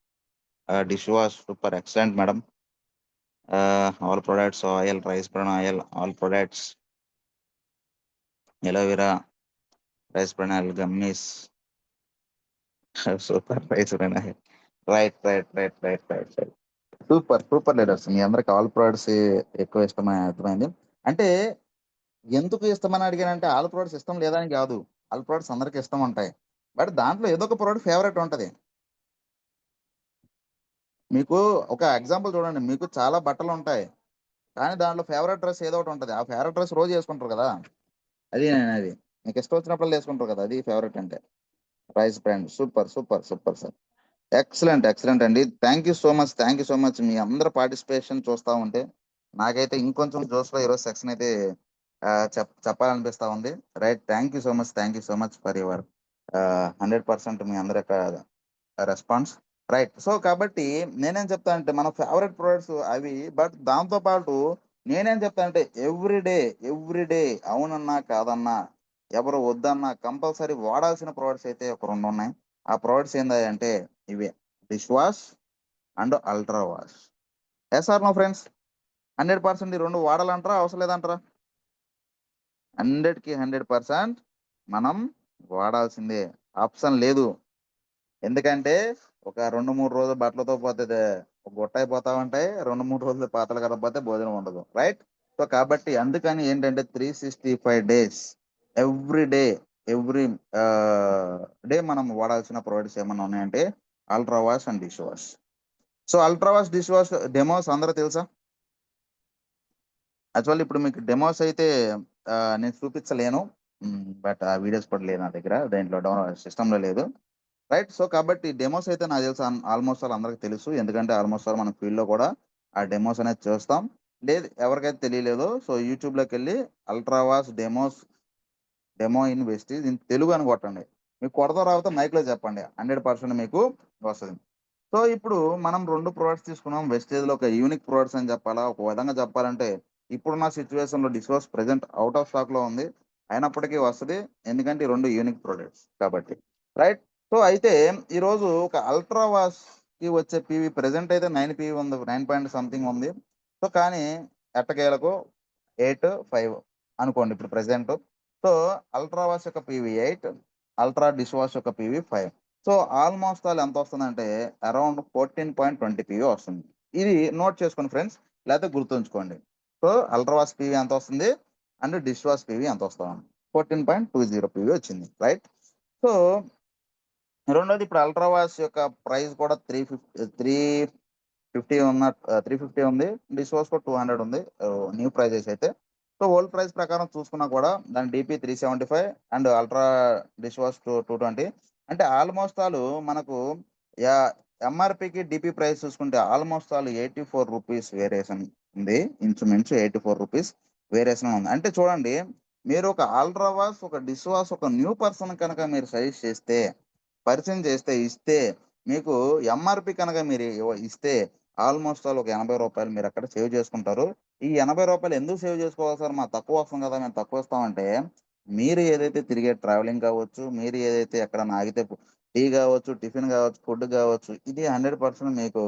dish wash super, excellent madam. All products oil, rice bran oil, all products, aloe vera, rice bran oil, gummies super, rice bran oil. Right. Super leaders, మీ అందరికి all products ఎక్కువ ఇష్టమని అర్థమైంది. అంటే ఎందుకు ఇష్టమని అడిగానంటే all products ఇష్టం లేదని కాదు, ఆల్ ప్రొడక్ట్స్ అందరికి ఇష్టం ఉంటాయి, బట్ దాంట్లో ఏదో ఒక ప్రోడక్ట్ ఫేవరెట్ ఉంటది. మీకు ఒక ఎగ్జాంపుల్ చూడండి, మీకు చాలా బట్టలు ఉంటాయి, కానీ దాంట్లో ఫేవరెట్ డ్రెస్ ఏదో ఒకటి ఉంటది. ఆ ఫేవరెట్ డ్రెస్ రోజు వేసుకుంటారు కదా, అది మీకు ఇష్టం వచ్చినప్పుడు వేసుకుంటారు కదా, అది ఫేవరెట్ అంటే. Rice brand super sir. Excellent అండి. Thank you so much. మీ అందరు పార్టిసిపేషన్ చూస్తా ఉంటే నాకైతే ఇంకొంచెం జోష్లో ఈరోజు సెక్షన్ అయితే చెప్పాలనిపిస్తా ఉంది. Right, thank you so much for your 100% మీ అందరి యొక్క రెస్పాన్స్. రైట్, సో కాబట్టి నేనేం చెప్తానంటే మన ఫేవరెట్ ప్రొడక్ట్స్ అవి, బట్ దాంతో పాటు నేనేం చెప్తానంటే ఎవ్రీడే అవునన్నా కాదన్నా, ఎవరు వద్దన్నా కంపల్సరీ వాడాల్సిన ప్రొడక్ట్స్ అయితే ఒక 2 ఉన్నాయి. ఆ ప్రొడక్ట్స్ ఏంటంటే ఇవే, dish wash and ultra wash. Yes or no friends? 100% ఈ 2 వాడాలంటారా, అవసరం లేదంటారా? 100కి 100% మనం వాడాల్సిందే, ఆప్షన్ లేదు. ఎందుకంటే ఒక 2-3 రోజులు బట్టలతో పోతే గుట్ట అయిపోతా ఉంటాయి, 2-3 రోజులు పాతలు కలపతే భోజనం ఉండదు. రైట్, సో కాబట్టి అందుకని ఏంటంటే 365 days ఎవ్రీ డే మనం వాడాల్సిన ప్రొడక్ట్స్ ఏమన్నా ఉన్నాయంటే ultra wash and dish wash. So ultra wash, dish wash demos అందరూ తెలుసా? యాక్చువల్లీ ఇప్పుడు మీకు డెమోస్ అయితే నేను చూపించలేను, బట్ ఆ వీడియోస్ కూడా లేదు నా దగ్గర, దాంట్లో డౌన్లోడ్ సిస్టంలో లేదు. రైట్, సో కాబట్టి డెమోస్ అయితే నాకు తెలుసు, ఆల్మోస్ట్ ఆల్ అందరికి తెలుసు, ఎందుకంటే ఆల్మోస్ట్ ఆల్ మన ఫీల్డ్లో కూడా ఆ డెమోస్ అనేది చేస్తాం. లేదు ఎవరికైతే తెలియలేదో, సో యూట్యూబ్లోకి వెళ్ళి ultra wash demo in Vestige in Telugu అని కొట్టండి. మీకు కొడతా రాకపోతే మైక్లో చెప్పండి, 100% మీకు వస్తుంది. సో ఇప్పుడు మనం 2 ప్రొడక్ట్స్ తీసుకున్నాం, వెస్టేజ్లో ఒక యూనిక్ ప్రొడక్ట్స్ అని చెప్పాలా. ఒక విధంగా చెప్పాలంటే ఇప్పుడున్న సిచ్యువేషన్లో dish wash present out of స్టాక్లో ఉంది, అయినప్పటికీ వస్తుంది, ఎందుకంటే ఈ 2 యూనిక్ ప్రొడక్ట్స్ కాబట్టి. రైట్, సో అయితే ఈరోజు ఒక అల్ట్రా వాష్ కి వచ్చే పీవీ ప్రెసెంట్ అయితే 9 పీవీ ఉంది, 9 పాయింట్ సంథింగ్ ఉంది. సో కానీ ఎట్టకేలకు 8.5 అనుకోండి ఇప్పుడు ప్రెసెంట్. సో అల్ట్రా వాష్ యొక్క పీవీ 8, అల్ట్రా డిష్ వాష్ యొక్క పీవీ 5. సో ఆల్మోస్ట్ ఆల్ ఎంత వస్తుందంటే అరౌండ్ 14.20 పీవీ వస్తుంది. ఇది నోట్ చేసుకోండి ఫ్రెండ్స్, లేకపోతే గుర్తుంచుకోండి. సో అల్ట్రా వాష్ పీవీ ఎంత వస్తుంది అండ్ డిష్ వాష్ పీవీ ఎంత వస్తుంది? 14.20 పీవీ వచ్చింది. రైట్, సో రెండోది ఇప్పుడు అల్ట్రా వాష్ యొక్క ప్రైస్ కూడా 350 ఉన్న 350 ఉంది, డిష్ వాష్ కూడా 200 ఉంది న్యూ ప్రైజెస్ అయితే. సో ఓల్డ్ ప్రైస్ ప్రకారం చూసుకున్నా కూడా దాని DP 375 and ultra dish wash 220. అంటే ఆల్మోస్ట్ ఆల్ మనకు ఎంఆర్పికి డిపి ప్రైస్ చూసుకుంటే ఆల్మోస్ట్ ఆల్ 84 రూపీస్ వేరియేషన్ ఉంది, ఇంచుమించు 84 రూపీస్ వేరియేషన్ ఉంది. అంటే చూడండి, మీరు ఒక అల్ట్రా వాష్, ఒక డిష్ వాష్ ఒక న్యూ పర్సన్ కనుక మీరు సజెస్ట్ చేస్తే, పరిచయం చేస్తే, ఇస్తే, మీకు ఎంఆర్పి కనుక మీరు ఇస్తే ఆల్మోస్ట్ ఆల్ ఒక 80 రూపాయలు మీరు అక్కడ సేవ్ చేసుకుంటారు. ఈ 80 రూపాయలు ఎందుకు సేవ్ చేసుకోవాలి సార్, మా తక్కువ వస్తుంది కదా, మేము తక్కువ ఇస్తామంటే, మీరు ఏదైతే తిరిగే ట్రావెలింగ్ కావచ్చు, మీరు ఏదైతే ఎక్కడ ఆగితే టీ కావచ్చు, టిఫిన్ కావచ్చు, ఫుడ్ కావచ్చు, ఇది 100% మీకు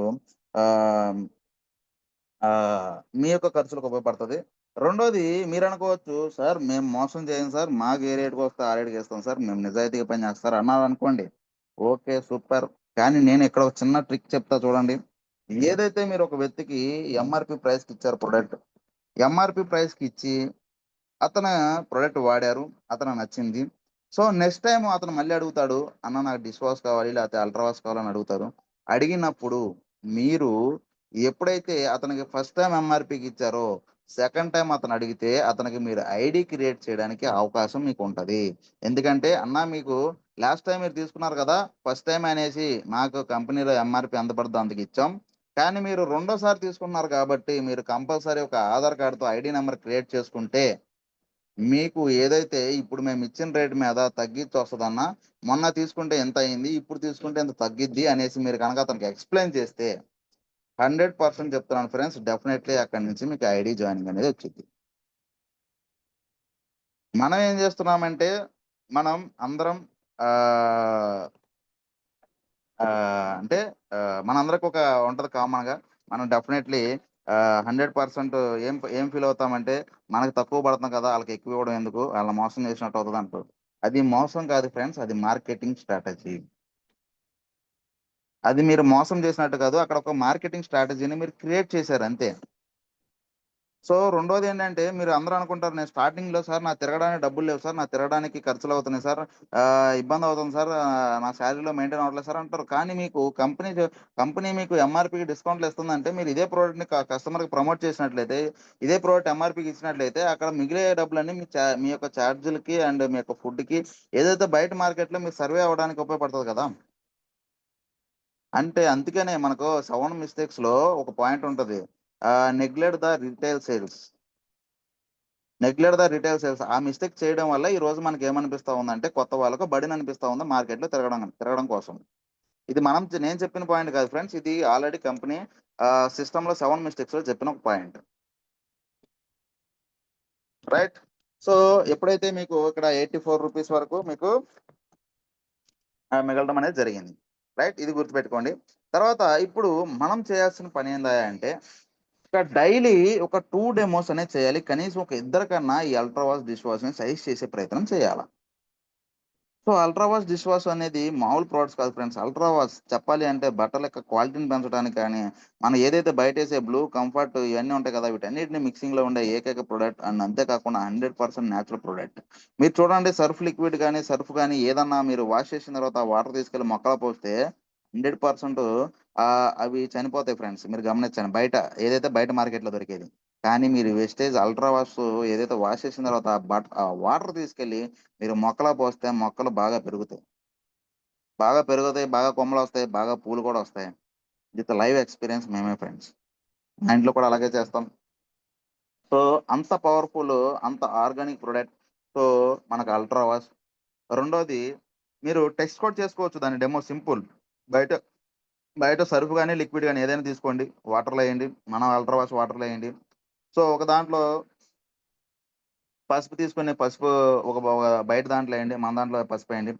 మీ యొక్క ఖర్చులకు ఉపయోగపడుతుంది. రెండోది మీరు అనుకోవచ్చు, సార్ మేము మోసం చేయం సార్, మాకు ఏ రేటుకి వస్తే ఆ రేటుకి ఇస్తాం సార్, మేము నిజాయితీగా పని చేస్తారు అన్నారు అనుకోండి, ఓకే సూపర్. కానీ నేను ఇక్కడ ఒక చిన్న ట్రిక్ చెప్తా చూడండి. ఏదైతే మీరు ఒక వ్యక్తికి ఎంఆర్పి ప్రైస్కి ఇచ్చారు ప్రొడక్ట్, ఎంఆర్పి ప్రైస్కి ఇచ్చి అతను ప్రొడక్ట్ వాడారు, అతను నచ్చింది. సో నెక్స్ట్ టైం అతను మళ్ళీ అడుగుతాడు, అన్న నాకు డిష్ వాష్ కావాలి లేకపోతే అల్ట్రా వాష్ కావాలని అడుగుతారు. అడిగినప్పుడు మీరు ఎప్పుడైతే అతనికి ఫస్ట్ టైం ఎంఆర్పికి ఇచ్చారో సెకండ్ టైం అతను అడిగితే అతనికి మీరు ఐడి క్రియేట్ చేయడానికి అవకాశం మీకు ఉంటుంది. ఎందుకంటే అన్న మీకు లాస్ట్ టైం మీరు తీసుకున్నారు కదా, ఫస్ట్ టైం అనేసి మాకు కంపెనీలో ఎంఆర్పి ఎంత పడుతుందో అంతకి ఇచ్చాం. కానీ మీరు రెండోసారి తీసుకున్నారు కాబట్టి మీరు కంపల్సరీ ఒక ఆధార్ కార్డుతో ఐడి నెంబర్ క్రియేట్ చేసుకుంటే మీకు ఏదైతే ఇప్పుడు మేము ఇచ్చిన రేట్ మీద తగ్గించి వస్తుందన్న, మొన్న తీసుకుంటే ఎంత అయింది, ఇప్పుడు తీసుకుంటే ఎంత తగ్గిద్ది అనేసి మీరు కనుక అతనికి ఎక్స్ప్లెయిన్ చేస్తే 100% చెప్తున్నాను ఫ్రెండ్స్, డెఫినెట్లీ అక్కడి నుంచి మీకు ఐడి జాయినింగ్ అనేది వచ్చింది. మనం ఏం చేస్తున్నామంటే మనం అందరం ఆ, ఆ, అంటే మనందరికి ఒక ఉంటుంది కామన్గా. మనం డెఫినెట్లీ 100% ఏం ఫీల్ అవుతామంటే మనకు తక్కువ పడుతుంది కదా, వాళ్ళకి ఎక్కువ ఇవ్వడం ఎందుకు, వాళ్ళ మోసం చేసినట్టు అవుతుంది అంటూ. అది మోసం కాదు ఫ్రెండ్స్, అది మార్కెటింగ్ స్ట్రాటజీ. అది మీరు మోసం చేసినట్టు కాదు, అక్కడ ఒక మార్కెటింగ్ స్ట్రాటజీని మీరు క్రియేట్ చేశారు అంతే. సో రెండోది ఏంటంటే మీరు అందరూ అనుకుంటారు, నేను స్టార్టింగ్ లో సార్ నా తిరగడానికి డబ్బులు లేవు సార్, నా తిరగడానికి ఖర్చులు అవుతున్నాయి సార్, ఇబ్బంది అవుతుంది సార్, నా శాలరీలో మెయింటైన్ అవ్వట్లేదు సార్ అంటారు. కానీ మీకు కంపెనీ మీకు ఎంఆర్పికి డిస్కౌంట్లు ఇస్తుందంటే మీరు ఇదే ప్రోడక్ట్ ని కస్టమర్ కి ప్రమోట్ చేసినట్లయితే, ఇదే ప్రోడక్ట్ ఎంఆర్పికి ఇచ్చినట్లయితే అక్కడ మిగిలే డబ్బులన్నీ మీ యొక్క ఛార్జీలకి అండ్ మీ యొక్క ఫుడ్ కి ఏదైతే బయట మార్కెట్ లో మీరు సర్వే అవ్వడానికి ఉపయోగపడుతుంది కదా. అంటే అందుకనే మనకు 7 మిస్టేక్స్ లో ఒక పాయింట్ ఉంటది, నెగ్లెక్ట్ ద రిటైల్ సేల్స్. ఆ మిస్టేక్ చేయడం వల్ల ఈ రోజు మనకి ఏమనిపిస్తా ఉందంటే కొత్త వాళ్ళకు బడిని అనిపిస్తా ఉంది మార్కెట్ లో తిరగడం కోసం. ఇది నేను చెప్పిన పాయింట్ కాదు ఫ్రెండ్స్, ఇది ఆల్రెడీ కంపెనీ సిస్టమ్ లో 7 మిస్టేక్స్ లో చెప్పిన ఒక పాయింట్. రైట్. సో ఎప్పుడైతే మీకు ఇక్కడ 84 రూపీస్ వరకు మీకు మిగలడం అనేది జరిగింది. రైట్, ఇది గుర్తుపెట్టుకోండి. తర్వాత ఇప్పుడు మనం చేయాల్సిన పని ఏందా అంటే ఇక డైలీ ఒక 2 డెమోస్ అనేది చేయాలి. కనీసం ఒక ఇద్దరు కన్నా ఈ అల్ట్రా వాష్ డిష్ వాష్ ని సజెస్ట్ చేసే ప్రయత్నం చేయాలి. So ultra wash dish wash అనేది మామూలు ప్రోడక్ట్స్ కాదు ఫ్రెండ్స్. అల్ట్రా వాష్ చెప్పాలి అంటే బట్టల యొక్క క్వాలిటీని పెంచడానికి కానీ, మనం ఏదైతే బయట వేసే బ్లూ, కంఫర్ట్ ఇవన్నీ ఉంటాయి కదా, వీటన్నిటిని మిక్సింగ్ లో ఉండే ఏకైక ప్రోడక్ట్. అండ్ అంతేకాకుండా 100% న్యాచురల్ ప్రోడక్ట్. మీరు చూడండి, సర్ఫ్ లిక్విడ్ కానీ సర్ఫ్ కానీ ఏదన్నా మీరు వాష్ చేసిన తర్వాత వాటర్ తీసుకెళ్లి మొక్కలు పోస్తే 100% అవి చనిపోతాయి ఫ్రెండ్స్. మీరు గమనించండి, ఏదైతే బయట మార్కెట్ లో దొరికేది. కానీ మీరు వెస్టేజ్ అల్ట్రా వాష్ ఏదైతే వాష్ చేసిన తర్వాత ఆ వాటర్ తీసుకెళ్లి మీరు మొక్కలా పోస్తే మొక్కలు బాగా పెరుగుతాయి, బాగా కొమ్మలు వస్తాయి, బాగా పూలు కూడా వస్తాయి. విత్ లైవ్ ఎక్స్పీరియన్స్ మేమే ఫ్రెండ్స్, మా ఇంట్లో కూడా అలాగే చేస్తాం. సో అంత పవర్ఫుల్, అంత ఆర్గానిక్ ప్రొడక్ట్. సో మనకు అల్ట్రా వాష్. రెండోది, మీరు టెస్ట్ కూడా చేసుకోవచ్చు దాని డెమో, సింపుల్. బయట బయట సర్ఫ్ కానీ లిక్విడ్ కానీ ఏదైనా తీసుకోండి, వాటర్లో వేయండి, మనం అల్ట్రా వాష్ వాటర్లో వేయండి. సో ఒక దాంట్లో పసుపు తీసుకుని పసుపు ఒక బయట దాంట్లో వేయండి, మన దాంట్లో పసుపు వేయండి.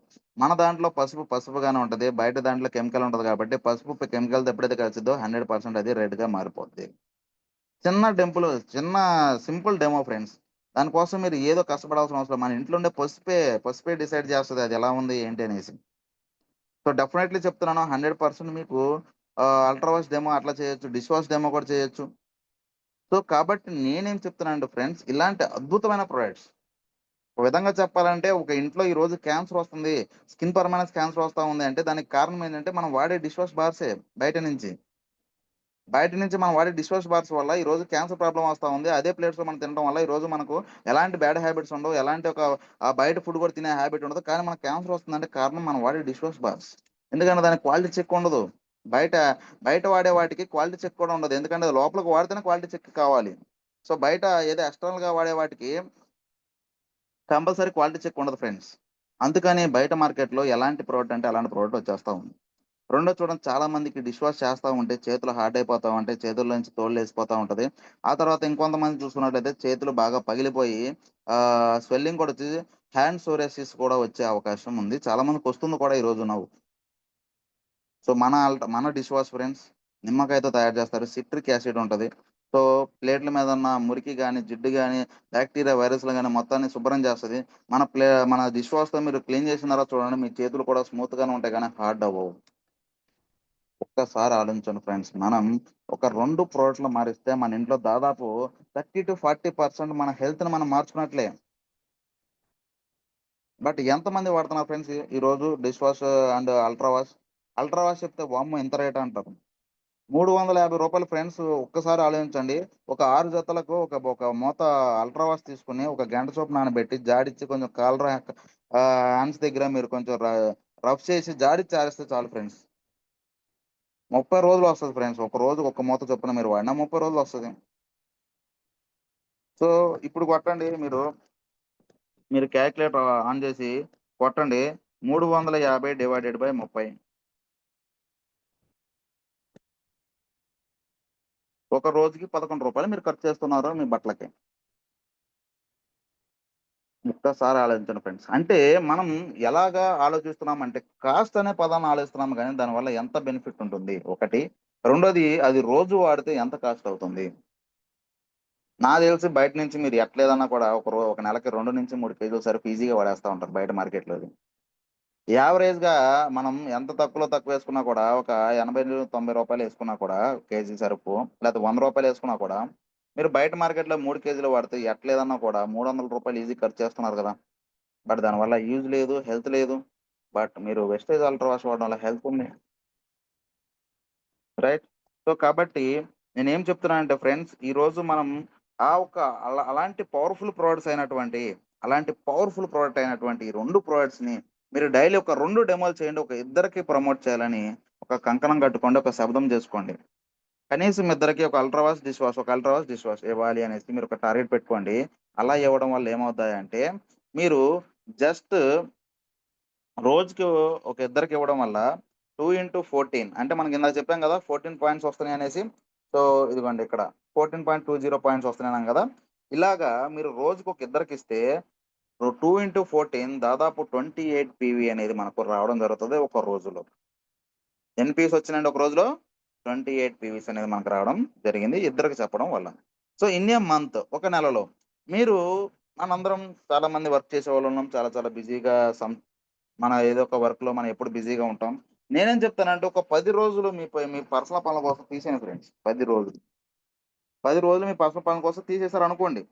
మన దాంట్లో పసుపుగానే ఉంటుంది, బయట దాంట్లో కెమికల్ ఉంటుంది కాబట్టి పసుపు కెమికల్ ఎప్పుడైతే కలిసిద్దో 100% అది రెడ్ గా మారిపోద్ది. చిన్న సింపుల్ డెమో ఫ్రెండ్స్. దానికోసం మీరు ఏదో కష్టపడాల్సిన అవసరం, మన ఇంట్లో ఉండే పసుపే డిసైడ్ చేస్తుంది అది ఎలా ఉంది ఏంటి అనేసి. సో డెఫినెట్లీ చెప్తున్నాను, 100% మీకు అల్ట్రా వాష్ డెమో అట్లా చేయొచ్చు, డిష్ వాష్ డెమో కూడా చేయొచ్చు. సో కాబట్టి నేనేం చెప్తున్నాను ఫ్రెండ్స్, ఇలాంటి అద్భుతమైన ప్రొడక్ట్స్. ఒక విధంగా చెప్పాలంటే ఒక ఇంట్లో ఈ రోజు క్యాన్సర్ వస్తుంది, స్కిన్ పర్మనెన్స్ క్యాన్సర్ వస్తా ఉంది అంటే దానికి కారణం ఏంటంటే మనం వాడే డిష్ వాష్ బార్సే. బయట నుంచి మనం వాడే డిష్ వాష్ బార్స్ వల్ల ఈ రోజు క్యాన్సర్ ప్రాబ్లం వస్తా ఉంది. అదే ప్లేట్స్ లో మనం తినడం వల్ల ఈ రోజు మనకు ఎలాంటి బ్యాడ్ హ్యాబిట్స్ ఉండవు, ఎలాంటి ఒక బయట ఫుడ్ కూడా తినే హ్యాబిట్ ఉండదు. కానీ మనకు క్యాన్సర్ వస్తుందంటే కారణం మనం వాడే డిష్ వాష్ బార్స్. ఎందుకంటే దానికి క్వాలిటీ చెక్ ఉండదు. బయట బయట వాడే వాటికి క్వాలిటీ చెక్ కూడా ఉండదు, ఎందుకంటే అది లోపలికి వాడితేనే క్వాలిటీ చెక్ కావాలి. సో బయట ఏదో ఎక్స్టర్నల్ గా వాడే వాటికి కంపల్సరీ క్వాలిటీ చెక్ ఉండదు ఫ్రెండ్స్. అందుకని బయట మార్కెట్లో ఎలాంటి ప్రోడక్ట్ అంటే అలాంటి ప్రోడక్ట్ వచ్చేస్తా ఉంది. రెండో చూడండి, చాలా మందికి డిష్ వాష్ చేస్తా ఉంటే చేతులు హార్డ్ అయిపోతా ఉంటాయి, చేతుల నుంచి తోళ్ళు వేసిపోతా ఉంటది. ఆ తర్వాత ఇంకొంతమంది చూసుకున్నట్లయితే చేతులు బాగా పగిలిపోయి స్వెల్లింగ్ కూడా వచ్చి హ్యాండ్ సోరియాసిస్ కూడా వచ్చే అవకాశం ఉంది. చాలా మందికి వస్తుంది కూడా ఈ రోజు నవ్వు. సో మన డిష్ వాష్ ఫ్రెండ్స్ నిమ్మకాయతో తయారు చేస్తారు, సిట్రిక్ యాసిడ్ ఉంటుంది. సో ప్లేట్ల మీద ఉన్న మురికి కానీ జిడ్డు కానీ బ్యాక్టీరియా వైరస్లు కానీ మొత్తాన్ని శుభ్రం చేస్తుంది. మన డిష్ వాష్తో మీరు క్లీన్ చేసిన తర్వాత చూడండి, మీ చేతులు కూడా స్మూత్ గానే ఉంటాయి కానీ హార్డ్ అవ్వవు. ఒక్కసారి ఆలోచించండి ఫ్రెండ్స్, మనం ఒక 2 ప్రోడక్ట్లు మారిస్తే మన ఇంట్లో దాదాపు 30 to 40% మన హెల్త్ ని మనం మార్చుకున్నట్లే. బట్ ఎంతమంది వాడుతున్నారు ఫ్రెండ్స్ ఈ రోజు dish wash and ultra wash చెప్తే వామ్మో ఇంత రేట్ అంటారు. రూ. 350 ఫ్రెండ్స్. ఒక్కసారి ఆలోచించండి. ఒక 6 జతలకు ఒక ఒక మూత అల్ట్రావాష్ తీసుకొని ఒక గంట సేపు నానబెట్టి జాడిచ్చి కొంచెం కాలర్ హ్యాండ్స్ దగ్గర మీరు కొంచెం రఫ్ చేసి జాడిచ్చి ఆరేస్తే చాలు ఫ్రెండ్స్. 30 రోజులు వస్తది ఫ్రెండ్స్. ఒక రోజుకి ఒక మూత చొప్పున మీరు వాడినా 30 రోజులు వస్తది. సో, ఇప్పుడు కొట్టండి మీరు క్యాలిక్యులేటర్ ఆన్ చేసి కొట్టండి. 350/30. ఒక రోజుకి రూ. 11 మీరు ఖర్చు చేస్తున్నారు మీ బట్టలకి. ఒక్కసారి ఆలోచించండి ఫ్రెండ్స్. అంటే మనం ఎలాగా ఆలోచిస్తున్నామంటే కాస్ట్ అనే పదాన్ని ఆలోచిస్తున్నాం గానీ దానివల్ల ఎంత బెనిఫిట్ ఉంటుంది ఒకటి. రెండోది అది రోజు వాడితే ఎంత కాస్ట్ అవుతుంది. నాకు తెలిసి బయట నుంచి మీరు ఎట్లేదన్నా కూడా ఒక నెలకి 2-3 కేజీలు సరుకు ఈజీగా వాడేస్తా ఉంటారు బయట మార్కెట్‌లోది. యావరేజ్‌గా మనం ఎంత తక్కువలో తక్కువ వేసుకున్నా కూడా ఒక రూ. 80-90 వేసుకున్నా కూడా కేజీ సరుకు లేకపోతే రూ. 100 వేసుకున్నా కూడా మీరు బయట మార్కెట్‌లో 3 కేజీలు వాడితే ఎట్లేదన్నా కూడా రూ. 300 ఈజీ ఖర్చు చేస్తున్నారు కదా! బట్ దానివల్ల యూజ్ లేదు, హెల్త్ లేదు. బట్ మీరు వెస్టేజ్ అల్ట్రా వాష్ వాడడం వల్ల హెల్త్ ఉంది. రైట్. సో, కాబట్టి నేనేం చెప్తున్నానంటే ఫ్రెండ్స్, ఈరోజు మనం అలాంటి పవర్‌ఫుల్ ప్రోడక్ట్ అయినటువంటి ఈ 2 ప్రొడక్ట్స్‌ని మీరు డైలీ ఒక 2 డెమోలు చేయండి. ఒక ఇద్దరికి ప్రమోట్ చేయాలని ఒక కంకణం కట్టుకోండి. ఒక శపథం చేసుకోండి. కనీసం ఇద్దరికి ఒక అల్ట్రా వాష్, డిష్ వాష్ ఇవ్వాలి అనేసి మీరు ఒక టార్గెట్ పెట్టుకోండి. అలా ఇవ్వడం వల్ల ఏమవుతాయంటే మీరు జస్ట్ రోజుకి ఒక ఇద్దరికి ఇవ్వడం వల్ల 2x14 అంటే మనకి ఇందాక చెప్పాం కదా 14 పాయింట్స్ వస్తున్నాయి అనేసి. సో, ఇదిగోండి ఇక్కడ 14.20 పాయింట్స్ వస్తున్నాయన్నాం కదా! ఇలాగా మీరు రోజుకి ఒక ఇద్దరికి ఇస్తే 2x14 దాదాపు 28 పీవీ అనేది మనకు రావడం జరుగుతది ఒక రోజులో. ఎన్ని పీస్ వచ్చినాయండి ఒక రోజులో? 28 పీవీస్ అనేది మనకు రావడం జరిగింది ఇద్దరికి చెప్పడం వల్ల. సో, ఇన్ ఎ మంత్ ఒక నెలలో మీరు మనందరం చాలా మంది వర్క్ చేసేవాళ్ళున్నాం. చాలా చాలా బిజీగా మన ఏదో ఒక వర్క్‌లో మనం ఎప్పుడు బిజీగా ఉంటాం. నేనేం చెప్తానంటే ఒక 10 రోజులు మీ పర్సనల్ పనుల కోసం తీసేయండి ఫ్రెండ్స్. 10 రోజులు. 10 రోజులు మీ పర్సనల్ పనుల కోసం తీసేసారనుకోండి.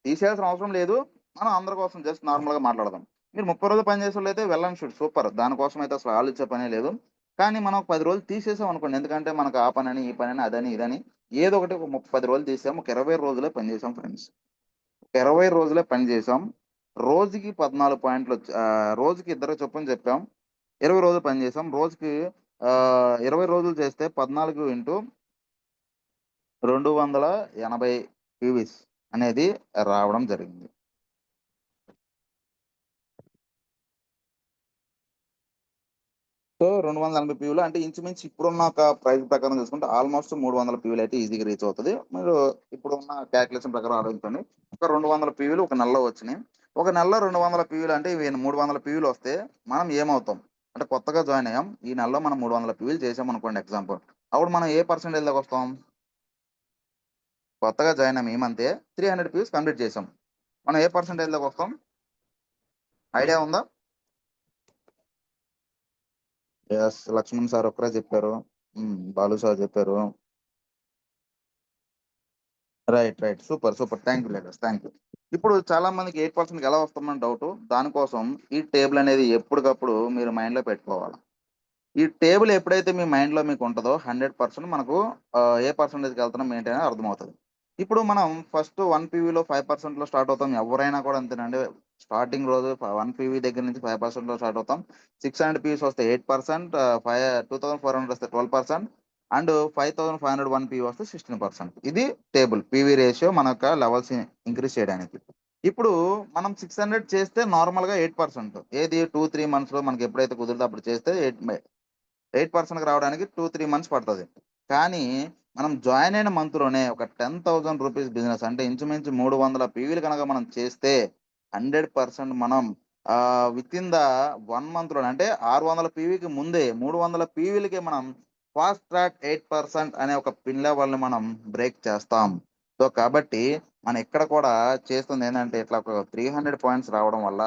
తీసేయాల్సిన అవసరం లేదు. మనం అందరి కోసం జస్ట్ నార్మల్‌గా మాట్లాడదాం. మీరు 30 రోజులు పని చేసేవాళ్ళైతే వెల్ అండ్ షుడ్ సూపర్. దానికోసం అయితే అసలు ఆలోచించే పనే లేదు. కానీ మనం 10 రోజులు తీసేసామనుకోండి. ఎందుకంటే మనకు ఆ పనని, ఈ పనని, అదని, ఇదని ఏదో ఒకటి ఒక 10 రోజులు తీసాం. ఒక 20 రోజులే పని చేసాం ఫ్రెండ్స్. 20 రోజులే పని చేసాం. రోజుకి 14 రోజుకి ఇద్దరికి చొప్పున చెప్పాం. 20 రోజులు పని చేసాం. రోజుకి 20 రోజులు చేస్తే 14 ఇంటూ 280 పీవీస్ అనేది రావడం జరిగింది. సో, 280 పీవీలు అంటే ఇంచుమించు ఇప్పుడున్న ఒక ప్రైస్ ప్రకారం చూసుకుంటే ఆల్మోస్ట్ 300 పీవీలు అయితే ఈజీగా రీచ్ అవుతది. మీరు ఇప్పుడున్న క్యాలిక్యులేషన్ ప్రకారం ఆలోచించండి. ఒక 200 పీవీలు ఒక నెలలో వచ్చినాయి. ఒక నెలలో 200 పీవీలు అంటే ఇవి 300 పీవీలు వస్తే మనం ఏమవుతాం? అంటే కొత్తగా జాయిన్ అయ్యాం. ఈ నెలలో మనం 300 పీవీలు చేసామనుకోండి ఎగ్జాంపుల్. అప్పుడు మనం ఏ పర్సెంటేజ్ దాకా వస్తాం? కొత్తగా జాయిన్ అయ్యాం ఈ మంతే 300 పీవీస్ కంప్లీట్ చేసాం. మనం ఏ పర్సెంటేజ్ దాకా వస్తాం? ఐడియా ఉందా? యెస్. లక్ష్మణ్ సార్ ఒక్కరే చెప్పారు. బాలు సార్ చెప్పారు. Right. Super. Thank you ladders. Thank you. ఇప్పుడు చాలా మందికి 8% ఎలా వస్తుందని డౌటు. దానికోసం ఈ టేబుల్ అనేది ఎప్పటికప్పుడు మీరు మైండ్‌లో పెట్టుకోవాలి. ఈ టేబుల్ ఎప్పుడైతే మీ మైండ్‌లో మీకు ఉంటదో 100% మనకు ఏ పర్సెంటేజ్‌కి వెళ్తున్నాం ఏంటి అనేది అర్థమవుతది. ఇప్పుడు మనం ఫస్ట్ 1 పీవీలో 5%లో స్టార్ట్ అవుతాం. ఎవరైనా కూడా అంతేనండి. స్టార్టింగ్ రోజు 1 పీవీ దగ్గర నుంచి 5%లో స్టార్ట్ అవుతాం. 600 పీవీస్ వస్తే 8%, 2400 వస్తే 12% అండ్ 5501 పీవీ వస్తే 16%. ఇది టేబుల్ పీవీ రేషియో మన యొక్క లెవెల్స్ ఇంక్రీజ్ చేయడానికి. ఇప్పుడు మనం 600 చేస్తే నార్మల్‌గా 8% ఏది 2-3 మంత్స్‌లో మనకి ఎప్పుడైతే కుదిరితే అప్పుడు చేస్తే 8%కి రావడానికి 2-3 మంత్స్ పడతది. కానీ మనం జాయిన్ అయిన మంత్‌లోనే ఒక రూ. 10,000 బిజినెస్ అంటే ఇంచుమించు 300 పీవీలు గనక మనం చేస్తే 100% మనం వితిన్ ద 1 మంత్‌లోనే అంటే 600 పీవీకి ముందే 300 పీవీలకే మనం ఫాస్ట్ ట్రాక్ 8% అనే ఒక పిన్ లెవెల్‌ని మనం బ్రేక్ చేస్తాం. సో, కాబట్టి మనం ఇక్కడ కూడా చేస్తుందేందంటే ఇట్లా ఒక 300 పాయింట్స్ రావడం వల్ల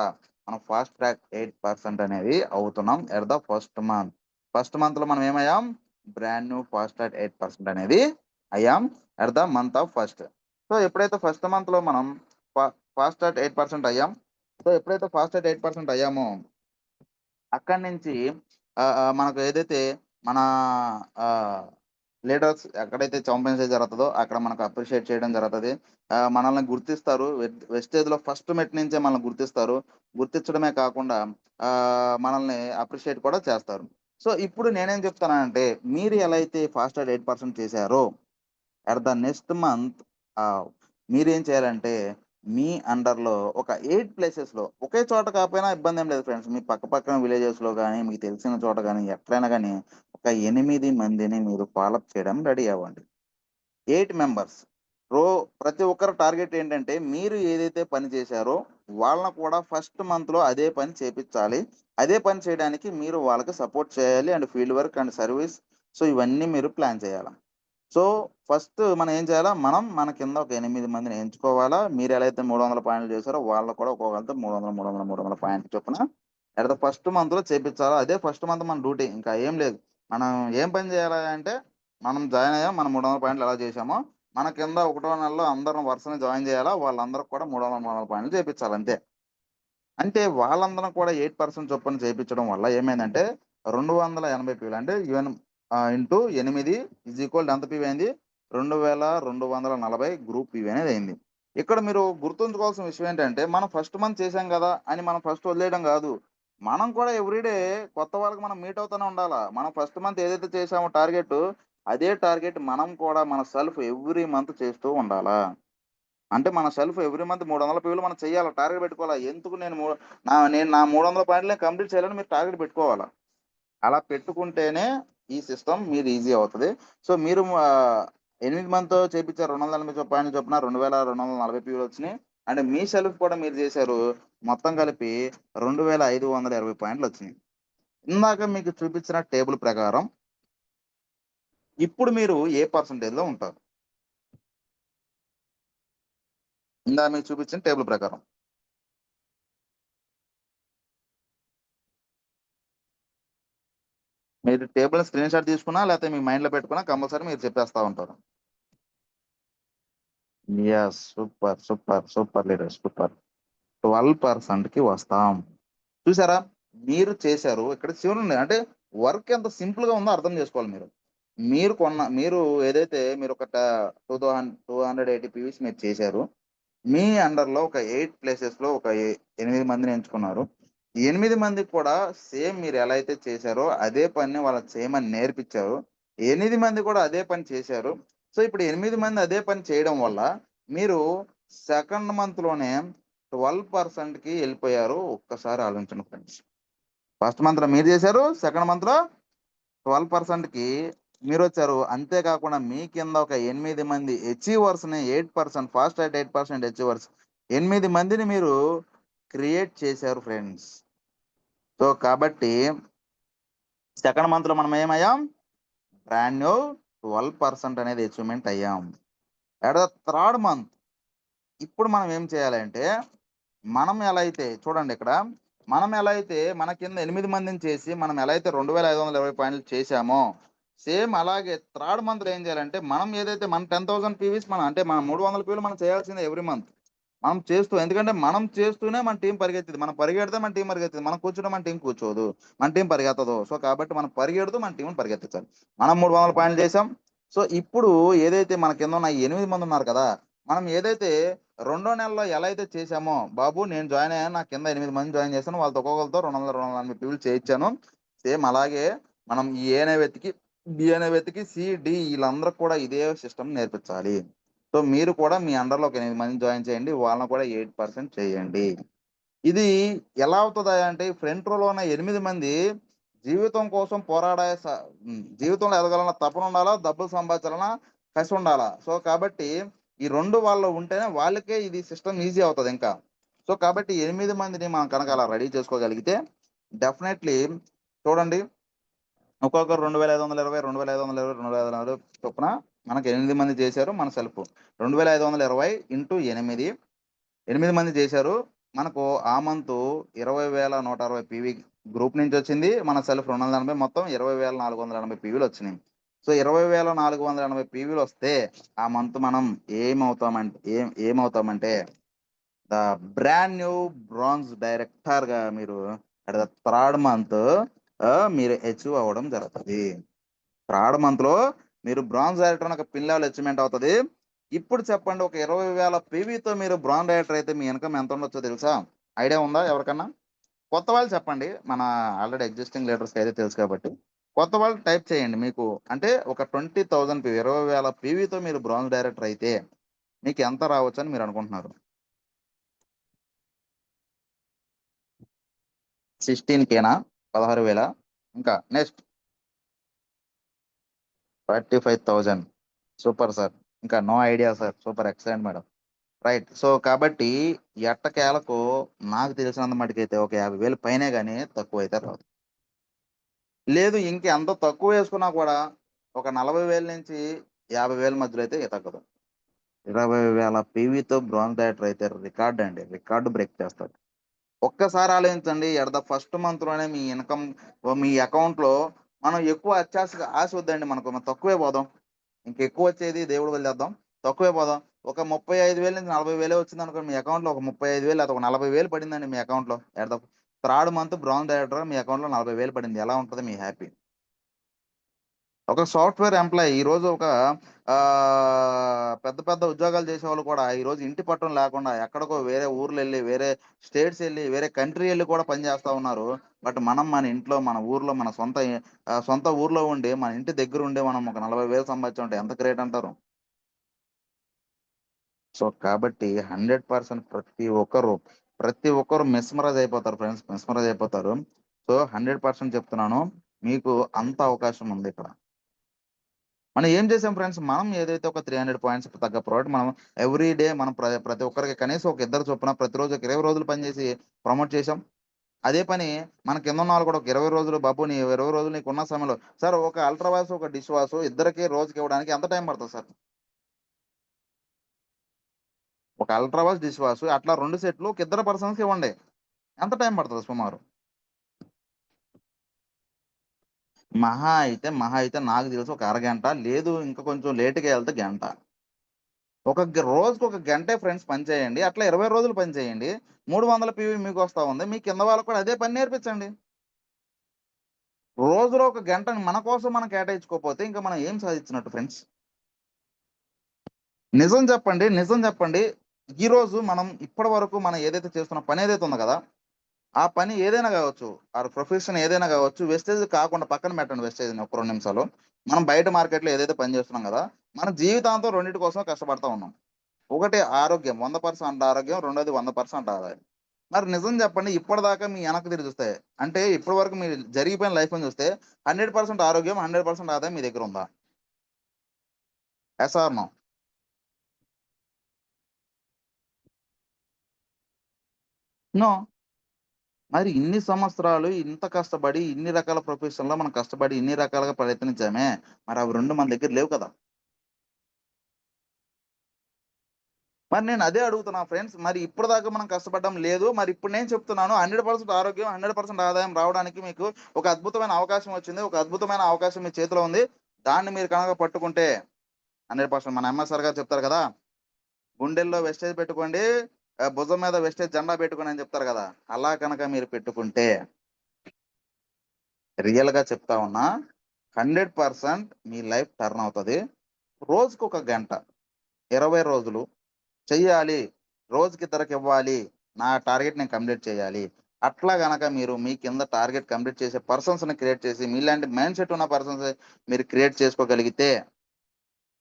మనం ఫాస్ట్ ట్రాక్ 8% అనేది అవుతున్నాం at the first month. First మంత్‌లో మనం ఏమయ్యాం? బ్రాండ్ న్యూ ఫాస్ట్ ట్రాక్ 8% అనేది అయ్యాం at the month of first. So, ఎప్పుడైతే ఫస్ట్ మంత్‌లో మనం ఫాస్ట్ ట్రాక్ 8% అయ్యాం. సో, ఎప్పుడైతే ఫాస్ట్ ట్రాక్ 8% అయ్యామో అక్కడి నుంచి మనకు ఏదైతే మన లీడర్స్ ఎక్కడైతే ఛాంపియన్స్ జరుగుతుందో అక్కడ మనకు అప్రిషియేట్ చేయడం జరుగుతుంది. మనల్ని గుర్తిస్తారు. వెస్టేజ్లో ఫస్ట్ మెట్ నుంచే మనల్ని గుర్తిస్తారు. గుర్తించడమే కాకుండా మనల్ని అప్రిషియేట్ కూడా చేస్తారు. సో ఇప్పుడు నేనేం చెప్తానంటే, మీరు ఎలా అయితే ఫాస్ట్ 8% చేశారో అట్ ద నెక్స్ట్ మంత్ మీరేం చేయాలంటే, మీ అండర్‌లో ఒక 8 ప్లేసెస్‌లో ఒకే చోట కాకపోయినా ఇబ్బంది ఏం లేదు ఫ్రెండ్స్. మీ పక్కన విలేజెస్‌లో గాని, మీకు తెలిసిన చోట గాని, ఎక్కడైనా గాని ఒక 8 మందిని మీరు ఫాలోఅప్ చేయడానికి రెడీ అవ్వండి. 8 మెంబర్స్. ప్రతి ఒక్కరి టార్గెట్ ఏంటంటే, మీరు ఏదైతే పని చేశారో వాళ్ళని కూడా ఫస్ట్ మంత్‌లో అదే పని చేపిచ్చాలి. అదే పని చేయడానికి మీరు వాళ్ళకి సపోర్ట్ చేయాలి. And field work and service. So ఇవన్నీ మీరు ప్లాన్ చేయాల. సో ఫస్ట్ మనం ఏం చేయాలా, మన కింద ఒక 8 మందిని ఎంచుకోవాలా. మీరు ఎలా అయితే 300 పాయింట్లు చేశారో వాళ్ళు కూడా ఒక్కొక్కళ్ళతో 300 పాయింట్లు చొప్పున అట్ ద ఫస్ట్ మంత్‌లో చేపిచ్చాలా. అదే ఫస్ట్ మంత్ మన డ్యూటీ. ఇంకా ఏం లేదు. మనం ఏం పని చేయాలి అంటే, మనం జాయిన్ అయ్యాం. మనం 300 పాయింట్లు ఎలా చేశామో, మన కింద ఒకటో నెలలో అందరం వరుసనే జాయిన్ చేయాలా. వాళ్ళందరికి కూడా 300 పాయింట్లు చేపిచ్చాలి అంతే. అంటే వాళ్ళందరం కూడా 8% చొప్పున చేపించడం వల్ల ఏమైందంటే 280 పీవీలు అంటే ఇంటూ 8 ఈజ్ ఈక్వల్ ఎంత పీవీ అయింది? 2240 గ్రూప్ పీవీ అనేది అయింది. ఇక్కడ మీరు గుర్తుంచుకోవాల్సిన విషయం ఏంటంటే, మనం ఫస్ట్ మంత్ చేశాం కదా అని మనం ఫస్ట్ వదిలేయడం కాదు. మనం కూడా ఎవ్రీడే కొత్త వాళ్ళకి మనం మీట్ అవుతూనే ఉండాలా. మనం ఫస్ట్ మంత్ ఏదైతే చేసామో టార్గెట్, అదే టార్గెట్ మనం కూడా మన సెల్ఫ్ ఎవ్రీ మంత్ చేస్తూ ఉండాలా. అంటే మన సెల్ఫ్ ఎవ్రీ మంత్ 300 పీవీలు మనం చేయాలి. టార్గెట్ పెట్టుకోవాలా. ఎందుకు నేను నా 300 పాయింట్లే కంప్లీట్ చేయాలని మీరు టార్గెట్ పెట్టుకోవాలా. అలా పెట్టుకుంటేనే ఈ సిస్టమ్ మీరు ఈజీ అవుతది. సో మీరు 8 మంత్‌తో చేపించారు 280 పాయింట్ల చొప్పున 2240 పీవీలు వచ్చినాయి. అండ్ మీ సెల్ఫ్ కూడా మీరు చేశారు. మొత్తం కలిపి 2520 పాయింట్లు వచ్చినాయి. ఇందాక మీకు చూపించిన టేబుల్ ప్రకారం ఇప్పుడు మీరు ఏ పర్సెంటేజ్‌లో ఉంటారు? ఇందాక మీకు చూపించిన టేబుల్ ప్రకారం. మీరు టేబుల్ స్క్రీన్ షాట్ తీసుకున్నా లేకపోతే మీ మైండ్‌లో పెట్టుకున్నా కంపల్సరీ మీరు చెప్పేస్తా ఉంటారు. యెస్. Super leader super. 12%కి వస్తాం. చూసారా? మీరు చేశారు. ఇక్కడ చూడండి, అంటే వర్క్ ఎంత సింపుల్‌గా ఉందో అర్థం చేసుకోవాలి మీరు. మీరు ఏదైతే మీరు ఒక 280 పీవీస్ మీరు చేశారు. మీ అండర్‌లో ఒక 8 ప్లేసెస్‌లో ఒక 8 మందిని ఎంచుకున్నారు. ఈ 8 మందికి కూడా సేమ్ మీరు ఎలా అయితే చేశారో అదే పనిని వాళ్ళకి చేయమని నేర్పించారు. 8 మంది కూడా అదే పని చేశారు. సో ఇప్పుడు 8 మంది అదే పని చేయడం వల్ల మీరు సెకండ్ మంత్‌లోనే 12%కి ఎళ్ళిపోయారు. ఒక్కసారి ఆలోచించండి ఫ్రెండ్స్. ఫస్ట్ మంత్‌లో మీరు చేశారు. సెకండ్ మంత్‌లో 12%కి మీరొచ్చారు. అంతే కాకుండా మీ కింద ఒక 8 మంది అచీవర్స్‌ని 8% ఫాస్ట్ అట్ 8% అచీవర్స్ 8 మందిని మీరు క్రియేట్ చేశారు ఫ్రెండ్స్. సో కాబట్టి సెకండ్ మంత్‌లో మనం ఏమయ్యాం? బ్రాండ్ న్యూ 12% అనేది అచీవ్‌మెంట్ అయ్యాం. అట్ ద థర్డ్ మంత్ ఇప్పుడు మనం ఏం చేయాలంటే, మనం ఎలా అయితే చూడండి ఇక్కడ, మనం ఎలా అయితే మన కింద 8 మందిని చేసి మనం ఎలా అయితే 2520 పాయింట్లు చేశామో, సేమ్ అలాగే థర్డ్ మంత్‌లో ఏం చేయాలంటే, మనం ఏదైతే మన 10,000 పీవీస్ అంటే మన 300 పీవీలు మనం చేయాల్సిందే ఎవ్రీ మంత్. మనం ఎందుకంటే మనం చేస్తూనే మన టీమ్ పరిగెత్తిద్ది. మనం పరిగెడితే మన టీమ్ పరిగెత్తిద్ది. మనం కూర్చుంటే మన టీమ్ కూర్చోదు. మన టీమ్ పరిగెత్తదు. సో కాబట్టి మనం పరిగెడుతూ మన టీమ్‌ని పరిగెత్తించాలి. మనం 300 పాయింట్లు చేసాం. సో ఇప్పుడు ఏదైతే మన కింద ఉన్న 8 మంది ఉన్నారు కదా! మనం ఏదైతే రెండో నెలలో ఎలా అయితే చేశామో, బాబు నేను జాయిన్ అయ్యాను. నా కింద 8 మంది జాయిన్ చేశాను. వాళ్ళతో ఒక్కొక్కళ్ళతో 280 పీవీలు చేయించాను. సేమ్ అలాగే మనం ఏ అనే వ్యక్తికి, బి అనే వ్యక్తికి, సి, డి ఈళ్ళందరికి కూడా ఇదే సిస్టమ్ నేర్పించాలి. సో మీరు కూడా మీ అండర్‌లో ఒక 8 మందిని జాయిన్ చేయండి. వాళ్ళని కూడా 8% చేయండి. ఇది ఎలా అవుతదా అంటే, ఫ్రంట్ రోలో ఉన్న 8 మంది జీవితం కోసం జీవితంలో ఎదగాలన్న తపన ఉండాలా, డబ్బులు సంపాదించాలన్న కసి ఉండాలా. సో కాబట్టి ఈ 2 వాళ్ళు ఉంటేనే వాళ్ళకే ఇది సిస్టమ్ ఈజీ అవుతది ఇంకా. సో కాబట్టి 8 మందిని మనం కనుక అలా రెడీ చేసుకోగలిగితే డెఫినైట్‌లీ చూడండి, ఒక్కొక్కరు 2520, 2520, 2520 చొప్పున మనకు 8 మంది చేశారు. మన సెల్ఫ్ 2520 ఇంటూ 8 మంది చేశారు. మనకు ఆ మంత్ 20,160 పీవీ గ్రూప్ నుంచి వచ్చింది. మన సెల్ఫ్ 280 మొత్తం 20,480 పీవీలు వచ్చినాయి. సో 20,480 పీవీలు వస్తే ఆ మంత్ మనం ఏమవుతామంటే ద బ్రాండ్ న్యూ బ్రాంజ్ డైరెక్టర్‌గా మీరు అట్ ద థర్డ్ మంత్ మీరు అచీవ్ అవ్వడం జరుగుతది. థర్డ్ మంత్‌లో మీరు బ్రాంజ్ డైరెక్టర్ ఒక పిన్ లెవెల్ అచీవ్మెంట్ అవుతుంది. ఇప్పుడు చెప్పండి, ఒక 20,000 పీవీతో మీరు బ్రాంజ్ డైరెక్టర్ అయితే మీ ఇన్కమ్ ఎంత ఉండొచ్చో తెలుసా? ఐడియా ఉందా ఎవరికన్నా? కొత్త వాళ్ళు చెప్పండి. మన ఆల్రెడీ ఎగ్జిస్టింగ్ లీడర్స్కి అయితే తెలుసు కాబట్టి. కొత్త వాళ్ళు టైప్ చేయండి. మీకు అంటే ఒక 20,000 పీవీ 20,000 పీవీతో మీరు బ్రాంజ్ డైరెక్టర్ అయితే మీకు ఎంత రావచ్చు అని మీరు అనుకుంటున్నారు? 16Kనా? 16,000? ఇంకా నెక్స్ట్ 45,000. Super sir. ఇంకా no idea sir. Super excellent madam. Right. So కాబట్టి ఎట్టకేలకు నాకు తెలిసినంత మటుకైతే ఒక 50,000 పైనే కానీ తక్కువ అయితే రాదు. లేదు ఇంకెంత తక్కువ వేసుకున్నా కూడా ఒక 40,000 నుంచి 50,000 మధ్యలో అయితే తగ్గదు. 20,000 పీవీతో బ్రాంజ్ డైరెక్టర్ అయితే రికార్డ్ అండి. రికార్డు బ్రేక్ చేస్తాడు. ఒక్కసారి ఆలోచించండి. ఎట్ ద ఫస్ట్ మంత్‌లోనే మీ ఇన్కమ్ మీ అకౌంట్‌లో మనం ఎక్కువ ఆశ వద్దండి మనకు. మనం తక్కువే పోదాం. ఇంకెక్కువ వచ్చేది దేవుడి వదిలేద్దాం. తక్కువే పోదాం. ఒక 35,000 నుంచి 40,000 వచ్చిందనుకోండి మీ అకౌంట్‌లో ఒక 35,000 లేదా ఒక 40,000 పడిందండి మీ అకౌంట్‌లో. At the third month bronze director మీ అకౌంట్‌లో 40,000 పడింది. ఎలా ఉంటది మీ హ్యాపీ? ఒక సాఫ్ట్‌వేర్ ఎంప్లాయీ ఈరోజు ఒక పెద్ద పెద్ద ఉద్యోగాలు చేసేవాళ్ళు కూడా ఈరోజు ఇంటి పట్టున లేకుండా ఎక్కడికో వేరే ఊర్లెళ్ళి, వేరే స్టేట్స్ ఎళ్ళి, వేరే కంట్రీ ఎళ్ళి కూడా పని చేస్తా ఉన్నారు. బట్ మనం మన ఇంట్లో, మన ఊర్లో, మన సొంత ఊర్లో ఉండి, మన ఇంటి దగ్గరుండి మనం ఒక 40,000 సంపాదించామంటే ఎంత గ్రేట్ అంటారు? సో, కాబట్టి 100% ప్రతి ఒక్కరు మెస్మరైజ్ అయిపోతారు ఫ్రెండ్స్. మెస్మరైజ్ అయిపోతారు. సో, 100% చెప్తున్నాను. మీకు అంత అవకాశం ఉంది ఇక్కడ. మనం ఏం చేసాం ఫ్రెండ్స్, మనం ఏదైతే ఒక 300 పాయింట్స్ తగ్గ ప్రోడక్ట్ మనం ఎవ్రీ డే మనం ప్రతి ఒక్కరికి కనీసం ఒక ఇద్దరు చొప్పున ప్రతిరోజు ఒక 20 రోజులు పని చేసి ప్రమోట్ చేసాం. అదే పని మన కింద ఉన్న వాళ్ళు కూడా ఒక 20 రోజులు బాబు నీ 20 రోజులు నీకున్న సమయంలో సార్ ఒక అల్ట్రా వాష్, ఒక డిష్ వాష్ ఇద్దరికి రోజుకి ఇవ్వడానికి ఎంత టైం పడుతుంది సార్? ఒక అల్ట్రా వాష్, డిష్ వాష్ అట్లా 2 సెట్లు ఒక ఇద్దరు పర్సన్స్‌కి ఇవ్వండి. ఎంత టైం పడుతది సుమారు? మహా అయితే నాకు తెలిసి ఒక అరగంట. లేదు ఇంకా కొంచెం లేట్‌గా ఎళ్తే గంట. రోజుకి ఒక గంటే ఫ్రెండ్స్ పని చేయండి. అట్లా 20 రోజులు పని చేయండి. 300 పీవీ మీకొస్తా ఉంది. మీ కింద వాళ్ళకి కూడా అదే పని నేర్పించండి. రోజులో ఒక గంటని మన కోసం మనం కేటాయించుకోకపోతే ఇంక మనం ఏం సాధించినట్టు ఫ్రెండ్స్? నిజం చెప్పండి. నిజం చెప్పండి. ఈరోజు మనం ఇప్పటి వరకు మనం ఏదైతే చేస్తున్న పని ఏదైతే ఉందో కదా! ఆ పని ఏదైనా గావచ్చు. ప్రొఫెషన్ ఏదైనా గావచ్చు. వెస్టేజ్ కాకుండా పక్కన పెట్టండి వెస్టేజ్‌ని ఒక 2 నిమిషాలు. మనం బయట మార్కెట్‌లో ఏదైతే పని చేస్తున్నాం గదా! మన జీవితాంతం రెండిటి కోసం కష్టపడతా ఉన్నాం. ఒకటి ఆరోగ్యం 100% ఆరోగ్యం. రెండోది 100% ఆదాయం. మరి నిజం చెప్పండి ఇప్పటిదాకా మీ వెనక్కి తిరిగి చూస్తే, అంటే ఇప్పటి వరకు మీరు జరిగిపోయిన లైఫ్‌ని చూస్తే 100% ఆరోగ్యం, 100% ఆదాయం మీ దగ్గర ఉందా? Yes or no? నో. మరి ఇన్ని సంవత్సరాలు ఇంత కష్టపడి, ఇన్ని రకాల ప్రొఫెషన్‌లో మనం కష్టపడి, ఇన్ని రకాలుగా ప్రయత్నించామే. మరి అవి 2 మన దగ్గర లేవు కదా! మరి నేను అదే అడుగుతున్నా ఫ్రెండ్స్. మరి ఇప్పటిదాకా మనం కష్టపడ్డం లేదు. మరి ఇప్పుడు నేను చెప్తున్నాను 100% ఆరోగ్యం, 100% ఆదాయం రావడానికి మీకు ఒక అద్భుతమైన అవకాశం వచ్చింది. ఒక అద్భుతమైన అవకాశం మీ చేతిలో ఉంది. దాన్ని మీరు కనుక పట్టుకుంటే 100% మన ఎంఎస్ఆర్ గారు చెప్తారు కదా! గుండెల్లో వెస్టేజ్ పెట్టుకోండి. భుజం మీద వెస్టేజ్ జెండా పెట్టుకోండి అని చెప్తారు కదా! అలా కనుక మీరు పెట్టుకుంటే రియల్‌గా చెప్తా ఉన్నా 100% మీ లైఫ్ టర్న్ అవుతది. రోజుకొక గంట, 20 రోజులు చెయ్యాలి. రోజుకి ఇద్దరికివ్వాలి. నా టార్గెట్ నేను కంప్లీట్ చేయాలి. అట్లా గనక మీరు మీ కింద టార్గెట్ కంప్లీట్ చేసే పర్సన్స్‌ని క్రియేట్ చేసి మీలాంటి మైండ్ సెట్ ఉన్న పర్సన్స్ మీరు క్రియేట్ చేసుకోగలిగితే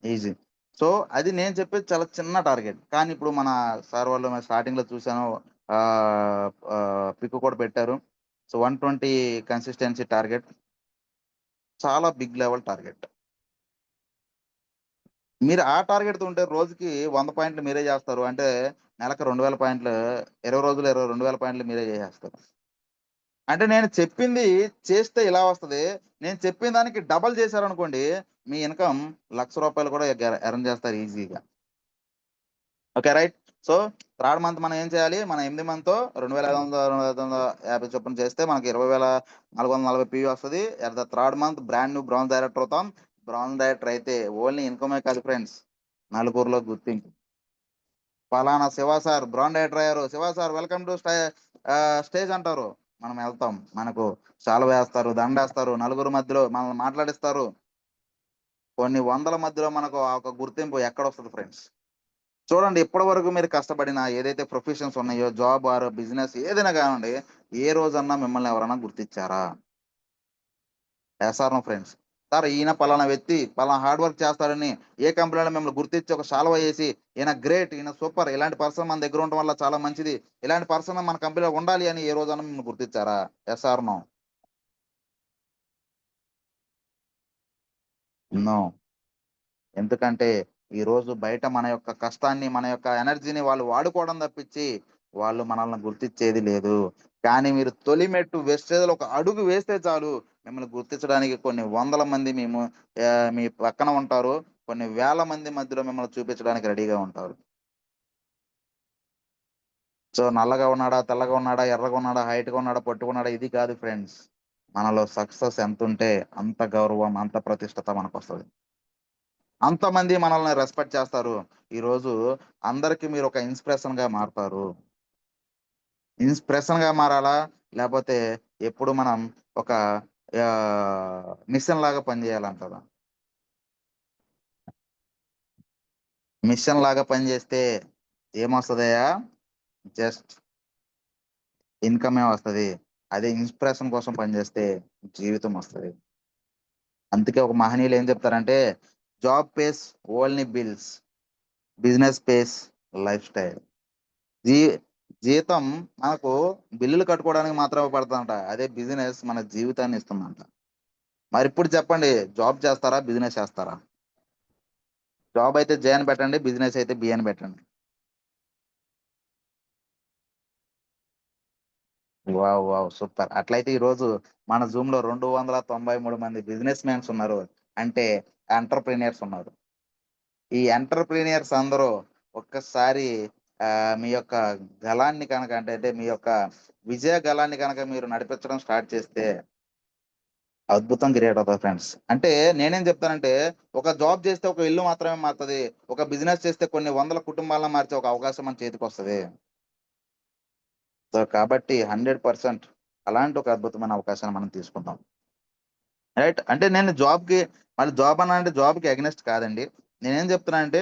ఈజీ. సో, అది నేను చెప్పేది చాలా చిన్న టార్గెట్. కానీ ఇప్పుడు మన సార్ వాళ్ళు స్టార్టింగ్‌లో చూసాను పిక్ కూడా పెట్టారు. సో, 120 కన్సిస్టెన్సీ టార్గెట్ చాలా బిగ్ లెవెల్ టార్గెట్. మీరు ఆ టార్గెట్‌తో ఉంటే రోజుకి 100 పాయింట్లు మీరే జేస్తారు. అంటే నెలకు 2,000 పాయింట్లు 20 రోజులు 2,000 పాయింట్లు మీరే జేసేస్తారు. అంటే నేను చెప్పింది చేస్తే ఇలా వస్తది. నేను చెప్పిన దానికి డబుల్ చేశారనుకోండి మీ ఇన్‌కమ్ రూ. 1,00,000 కూడా ఎర్న్ చేస్తారు ఈజీగా. Okay. Right. So, third month మనం ఏం చేయాలి? మన 8 మంత్‌తో 2,550 చొప్పున చేస్తే మనకి 20,440 పీవీ వస్తది. At the third month brand new bronze director అవుతాం. బ్రాంజ్ డైరెక్టర్ అయితే ఓన్లీ ఇన్‌కమే కాదు ఫ్రెండ్స్. నలుగురిలో గుర్తింపు. పలానా శివ సార్ బ్రాండ్ డైరెక్టర్ అయ్యారు. Shiva sir welcome to stage అంటారు. మనం ఎళ్తాం. మనకు శాలువ ఏస్తారు, దండేస్తారు, నలుగురు మధ్యలో మనల్ని మాట్లాడిస్తారు. కొన్ని వందల మధ్యలో మనకు ఆ ఒక గుర్తింపు ఎక్కడొస్తది ఫ్రెండ్స్? చూడండి ఇప్పటి వరకు మీరు కష్టపడిన ఏదైతే ప్రొఫెషన్స్ ఉన్నాయో జాబ్ ఆర్ బిజినెస్ ఏదైనా కానివ్వండి, ఏ రోజన్నా మిమ్మల్ని ఎవరైనా గుర్తించారా? Yes or no friends? Sir ఈయన పలానా వ్యక్తి పలానా హార్డ్ వర్క్ చేస్తాడని ఏ కంపెనీలో మిమ్మల్ని గుర్తించి ఒక శాలువా వేసి ఈయన గ్రేట్, ఈయన సూపర్, ఇలాంటి పర్సన్ మన దగ్గర ఉండటం వల్ల చాలా మంచిది, ఇలాంటి పర్సన్ మన కంపెనీలో ఉండాలి అని ఏ రోజన్నా మిమ్మల్ని గుర్తించారా? Yes or no? నో. ఎందుకంటే ఈరోజు బయట మన యొక్క కష్టాన్ని, మన యొక్క ఎనర్జీని వాళ్ళు వాడుకోవడం తప్పించి, వాళ్ళు మనల్ని గుర్తించేది లేదు. కానీ మీరు తొలి మెట్టు వేస్టేజ్‌లో ఒక అడుగు వేస్తే చాలు, మిమ్మల్ని గుర్తించడానికి కొన్ని వందల మంది మీ పక్కన ఉంటారు. కొన్ని వేల మంది మధ్యలో మిమ్మల్ని చూపించడానికి రెడీగా ఉంటారు. సో, నల్లగా ఉన్నాడా, తెల్లగా ఉన్నాడా, ఎర్రగా ఉన్నాడా, హైట్‌గా ఉన్నాడా, పొట్టిగా ఉన్నాడా ఇది కాదు ఫ్రెండ్స్. మనలో సక్సెస్ ఎంతుంటే అంత గౌరవం, అంత ప్రతిష్టత మనకొస్తది. అంతమంది మనల్ని రెస్పెక్ట్ చేస్తారు. ఈరోజు అందరికి మీరొక ఇన్‌స్పిరేషన్‌గా మారతారు. ఇన్‌స్పిరేషన్‌గా మారాలా? లేపోతే ఎప్పుడు మనం ఒక మిషన్‌లాగా పనిచేయాలంటారా? మిషన్‌లాగా పనిచేస్తే ఏమొస్తదయ్యా? జస్ట్ ఇన్‌కమే వస్తది. అదే ఇన్‌స్పిరేషన్ కోసం పనిచేస్తే జీవితం వస్తది. అందుకే ఒక మహనీయులు ఏం చెప్తారంటే, job pays only bills, business pays life style. జీ జీతం మనకు బిల్లులు కట్టుకోవడానికి మాత్రమే పడతదంట. అదే బిజినెస్ మన జీవితాన్ని ఇస్తుందంట. మరిప్పుడు చెప్పండి జాబ్ చేస్తారా? బిజినెస్ చేస్తారా? జాబ్ అయితే జే అని పెట్టండి. బిజినెస్ అయితే బి అని పెట్టండి. వావ్! వావ్! సూపర్. అట్లయితే ఈరోజు మన జూమ్‌లో 293 మంది బిజినెస్ మాన్స్ ఉన్నారు. అంటే ఎంటర్‌ప్రెన్యూర్స్ ఉన్నారు. ఈ ఎంటర్‌ప్రెన్యూర్స్ అందరూ ఒక్కసారి మీ యొక్క గళాన్ని కనుక అంటే మీ యొక్క విజయ గళాన్ని గనక మీరు నడిపించడం స్టార్ట్ చేస్తే అద్భుతం క్రియేట్ అవుతది ఫ్రెండ్స్. అంటే నేనేం చెప్తానంటే, ఒక జాబ్ చేస్తే ఒక ఇల్లు మాత్రమే మారుతది. ఒక బిజినెస్ చేస్తే కొన్ని వందల కుటుంబాలను మార్చే ఒక అవకాశం మన చేతికొస్తది. సో, కాబట్టి 100% అలాంటి ఒక అద్భుతమైన అవకాశాన్ని మనం తీసుకుందాం. రైట్. అంటే నేను జాబ్‌కి మళ్ళీ జాబ్ అనంటే జాబ్‌కి అగైనెస్ట్ కాదండి. నేనేం చెప్తున్నానంటే,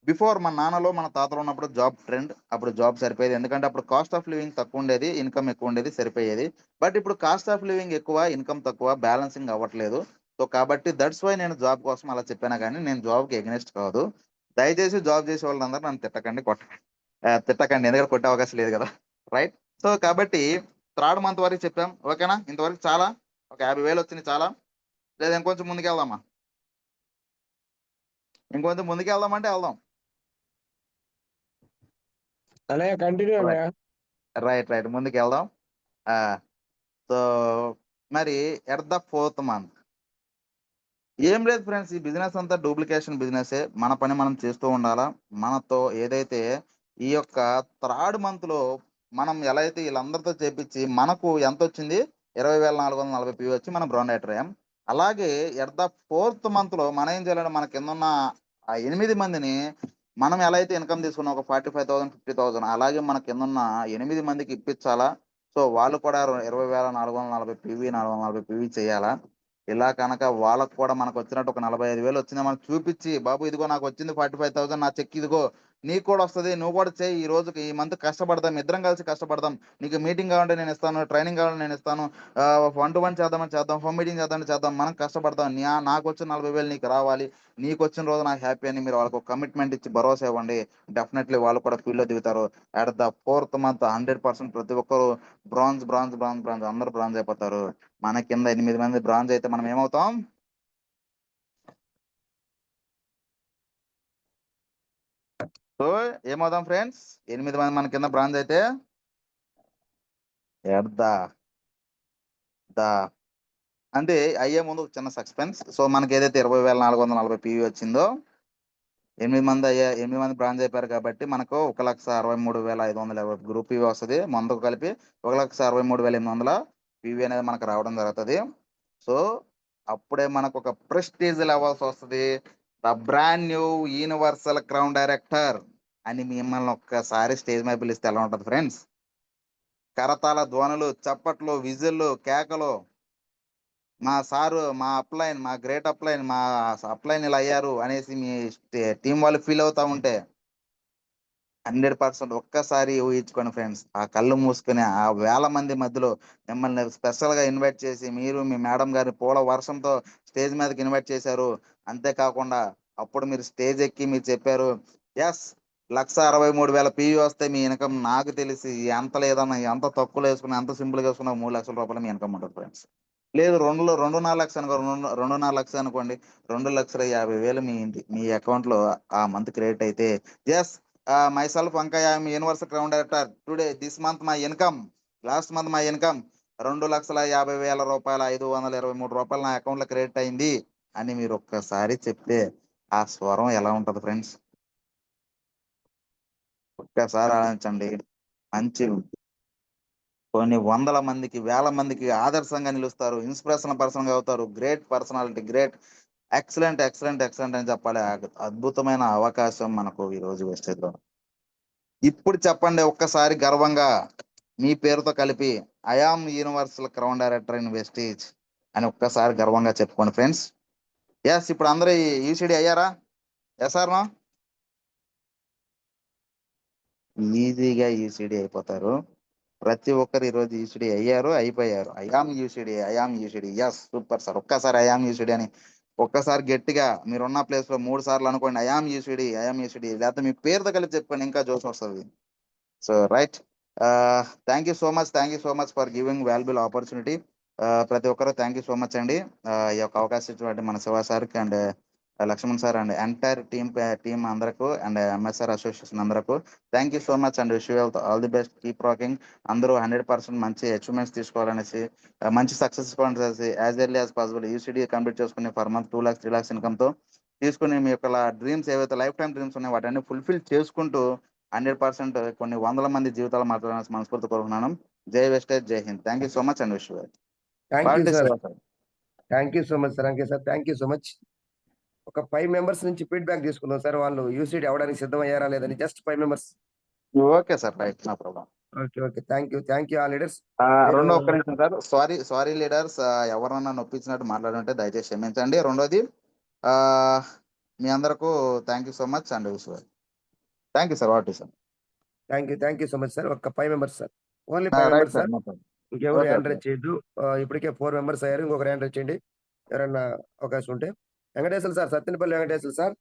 బిఫోర్ మన నాన్నలో, మన తాతలో ఉన్నప్పుడు జాబ్ ట్రెండ్. అప్పుడు జాబ్ సరిపోయేది. ఎందుకంటే అప్పుడు కాస్ట్ ఆఫ్ లివింగ్ తక్కువుండేది. ఇన్‌కమ్ ఎక్కువుండేది. సరిపోయేది. బట్ ఇప్పుడు కాస్ట్ ఆఫ్ లివింగ్ ఎక్కువ, ఇన్‌కమ్ తక్కువ. బ్యాలెన్సింగ్ అవ్వట్లేదు. సో, కాబట్టి దట్స్ వై నేను జాబ్ కోసం అలా చెప్పానే గానీ, నేను జాబ్‌కి అగైనెస్ట్ కాదు. దయచేసి జాబ్ చేసే వాళ్ళందరూ నన్ను తిట్టకండి, కొట్టకండి. తిట్టకండి. ఎందుకంటే కొట్టే అవకాశం లేదు గదా! రైట్. సో, కాబట్టి థర్డ్ మంత్ వరకు చెప్పాం. ఓకేనా? ఇంతవరకు చాలా? ఒక 50,000 వచ్చినయి చాలా? లేదా ఇంకొంచెం ముందుకెళ్దామా? ఇంకొంచెం ముందుకెళ్దామంటే ఎళ్దాం. అన్నయ్య కంటిన్యూ రైట్. అన్నయ్య. రైట్. ముందుకెళ్దాం. ఆ! సో, మరి ఎట్ ద ఫోర్త్ మంత్ ఏం లేదు ఫ్రెండ్స్. ఈ బిజినెస్ అంతా డూప్లికేషన్ బిజినెసే. మన పని మనం చేస్తూ ఉండాలా. మనతో ఏదైతే ఈ యొక్క థర్డ్ మంత్‌లో మనం ఎలా అయితే ఈళ్ళందరితో చేపిచ్చి మనకు ఎంతొచ్చింది? 20,440 పీవీ వచ్చి మనం బ్రౌన్ డైరెక్టర్ అయ్యాం. అలాగే ఎట్ ద ఫోర్త్ మంత్‌లో మనం ఏం చేయాలంటే మన కిందున్న ఆ 8 మందిని మనం ఎలా అయితే ఇన్‌కమ్ తీసుకున్నాం ఒక 45,000, 50,000 అలాగే మన కిందున్న 8 మందికి ఇప్పించాలా. సో, వాళ్ళు కూడా 20,440 పీవీ, 440 పీవీ చేయాలా. ఇలా కనుక వాళ్ళకి కూడా మనకొచ్చినట్టు ఒక 45,000 వచ్చిందని మనకు చూపిచ్చి, బాబు ఇదిగో నాకొచ్చింది 45,000 నా చెక్ ఇదిగో. నీకు కూడా వస్తది. నువ్వు కూడా చెయ్యి. ఈ రోజుకి ఈ మంత్ కష్టపడదాం. ఇద్దరం కలిసి కష్టపడదాం. నీకు మీటింగ్ కావాలంటే నేనిస్తాను. ట్రైనింగ్ కావాలంటే నేనిస్తాను. 1 to 1 చేద్దామంటే చేద్దాం. హోమ్ మీటింగ్ చేద్దామంటే చేద్దాం. మనం కష్టపడదాం. నాకొచ్చిన 40,000 నీకు రావాలి. నీకొచ్చిన రోజు నాకు హ్యాపీ అని మీరు వాళ్ళకి ఒక కమిట్మెంట్ ఇచ్చి భరోసా ఇవ్వండి. డెఫినైట్‌లీ వాళ్ళు కూడా ఫీల్డ్‌లో దిగుతారు. అట్ ద ఫోర్త్ మంత్ 100% ప్రతి ఒక్కరు బ్రాంజ్ అందరూ బ్రాంజ్ అయిపోతారు. మన కింద 8 మంది బ్రాంజ్ అయితే మనం ఏమవుతాం? So, ఏమవుతాం friends? 8 మంది మన కింద బ్రాంజ్ అయితే ఎట్ ద అంటే అయ్యే ముందు ఒక చిన్న సస్పెన్స్. సో, మనకేదైతే 20,440 పీవీ వచ్చిందో 8 మంది బ్రాంజ్ అయిపోయారు కాబట్టి మనకు 1,63,520 గ్రూప్ పీవీ వస్తది. మందుకు కలిపి 1,63,800 పీవీ అనేది మనకు రావడం జరుగుతది. సో, అప్పుడే మనకొక ప్రెస్టీజ్ లెవెల్స్ వస్తది. The brand new universal crown director అని మిమ్మల్ని ఒక్కసారి స్టేజ్ మీద పిలిస్తే ఎలా ఉంటది ఫ్రెండ్స్? కరతాళ ధ్వనులు, చప్పట్లు, విజిల్లు, కేకలు మా సారు మా అప్లైన్ మా గ్రేట్ అప్లైన్ మా అప్లైన్ ఇలా అయ్యారు అనేసి మీ టీం వాళ్ళు ఫీల్ అవుతా ఉంటే 100% ఒక్కసారి ఊహించుకోండి ఫ్రెండ్స్. ఆ కళ్ళు మూసుకొని ఆ వేల మంది మధ్యలో మిమ్మల్ని స్పెషల్‌గా ఇన్వైట్ చేసి మీరు మీ మేడం గారిని పూల వర్షంతో స్టేజ్ మీదకి ఇన్వైట్ చేశారు. అంతేకాకుండా అప్పుడు మీరు స్టేజ్ ఎక్కి మీరు చెప్పారు. యెస్ 1,63,000 పీవీ వస్తే మీ ఇన్‌కమ్ నాకు తెలిసి ఎంత లేదన్నా ఎంత తక్కువలో యేసుకున్నా ఎంత సింపుల్‌గా యేసుకున్నా రూ. 3,00,000 మీ ఇన్‌కమ్ ఉంటది ఫ్రెండ్స్. లేదు 2.5 లక్షలు అనుకో 2.5 లక్షలు అనుకోండి. 2,50,000 మీ అకౌంట్‌లో ఆ మంత్ క్రెడిట్ అయితే yes myself Ankaya, I am Universal Crown Director. Today, this month my income, last month my income 2,50,000 రూపాయలు 523 రూపాయలు నా అకౌంట్ లో క్రెడిట్ అయింది అని మీరు ఒక్కసారి చెప్తే ఆ స్వరం ఎలా ఉంటది ఫ్రెండ్స్? ఒక్కసారి ఆలోచించండి. మంచి కొన్ని వందల మందికి వేల మందికి ఆదర్శంగా నిలుస్తారు. ఇన్స్పిరేషనల్ పర్సన్ గా అవుతారు. Great personality, great excellent excellent excellent అని చెప్పాలి. అద్భుతమైన అవకాశం మనకు ఈ రోజు వెస్టేజ్ లో. ఇప్పుడు చెప్పండి ఒక్కసారి గర్వంగా మీ పేరుతో కలిపి I am universal crown director in wastage అని ఒక్కసారి గర్వంగా చెప్పుకోండి ఫ్రెండ్స్. ఎస్ ఇప్పుడు అందరూ ఈసీడీ అయ్యారా? Yes or no? ఈజీగా ఈసీడీ అయిపోతారు. ప్రతి ఒక్కరు ఈరోజు ఈసీడీ అయ్యారు, అయిపోయారు. I yam UCD, I am UCD. Yes super sir. ఒక్కసారి ఐ యామ్ యూసీడీ అని ఒక్కసారి గట్టిగా మీరున్న ప్లేస్ లో 3 సార్లు అనుకోండి. ఐ యామ్ యూసీడీ, ఐ యామ్ యూసీడీ. లేకపోతే మీ పేరుతో కలిపి చెప్పండి ఇంకా జోష్ వస్తుంది. So right, thank you so much for giving valuable opportunity. ప్రతి ఒక్కరు థ్యాంక్ యూ సో మచ్ అండి. ఈ యొక్క అవకాశం ఇచ్చినటువంటి మన శివ సార్కి and Laxman sir and entire team అందరకు అండ్ ఎంఎస్ఆర్ అసోసియేషన్ అందరకు thank you so much and wish you all the best. Keep rocking. అందరూ 100% మంచి అచీవ్మెంట్స్ తీసుకోవాలనేసి మంచి సక్సెస్ తీసుకోవాలనేసి as early as possible UCD complete చేసుకుని ఫర్ మంత్ 2 lakhs 3 lakhs ఇన్కమ్తో తీసుకుని మీ యొక్క డ్రీమ్స్ ఏవైతే లైఫ్ టైం డ్రీమ్స్ ఉన్నాయో వాటిని ఫుల్ఫిల్ చేసుకుంటూ 100% కొన్ని వందల మంది జీవితాలు మాట్లాడాలని మనస్ఫూర్తి కోరుకున్నాను. జై వెస్టేజ్, జై Hind. Thank you so much and wish you. Thank you sir. Thank you so much sir. అంకే sir, thank you so much. ఒక 5 మెంబర్స్ నుంచి ఫీడ్బ్యాక్ తీసుకుందాం సార్. వాళ్ళు యూసీడీ అవ్వడానికి సిద్ధమయ్యారా లేదని. Just 5 members. Okay sir, right, no problem. Okay thank you all leaders. రెండో ఒక్క నిమిషం సార్. సారీ లీడర్స్, ఎవరన్నా నొప్పించినట్టు మాట్లాడుంటే దయచేసి క్షమించండి. రెండోది మీ అందరకు thank you so much and wish you. Thank you sir. What sir? Thank you so much sir. ఒక 5 members sir. Only 5 members sir. ఇంకెవరు హ్యాండ్ రైజ్ చేయొద్దు. ఇప్పటికే 4 మెంబర్స్ అయ్యారు. ఇంకొక హ్యాండ్ రైజ్ చేయండి ఎవరన్నా అవకాశం ఉంటే. వెంకటేశ్వర సార్, సత్తెనపల్లి వెంకటేశ్వర సార్,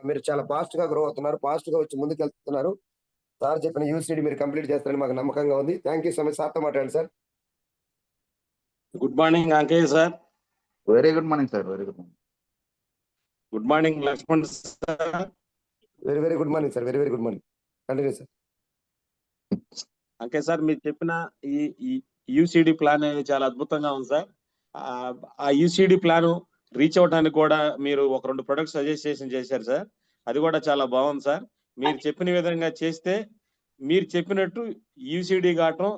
మీరు చాలా ఫాస్ట్ గా గ్రో అవుతున్నారు. ఫాస్ట్ గా వచ్చి ముందుకు వెళ్తున్నారు. సార్ చెప్పిన యూసీడీ మీరు కంప్లీట్ చేస్తారని మాకు నమ్మకంగా ఉంది. Thank you so much. సార్తో మాట్లాడండి sir. Good morning Ankayya sir. Very good morning sir. Very good morning. Good morning Lakshman sir. Very good morning sir. Very good morning. Continue sir. Ankayya sir, మీరు చెప్పిన ఈ యూసీడీ ప్లాన్ అనేది చాలా అద్భుతంగా ఉంది సార్. ఆ యూసీడీ ప్లాన్ రీచ్ అవడానికి కూడా మీరు ఒక 2 ప్రొడక్ట్స్ సజెషన్ చేశారు సార్. అది కూడా చాలా బాగుంది సార్. మీరు చెప్పిన విధంగా చేస్తే మీరు చెప్పినట్టు యూసీడీ కావటం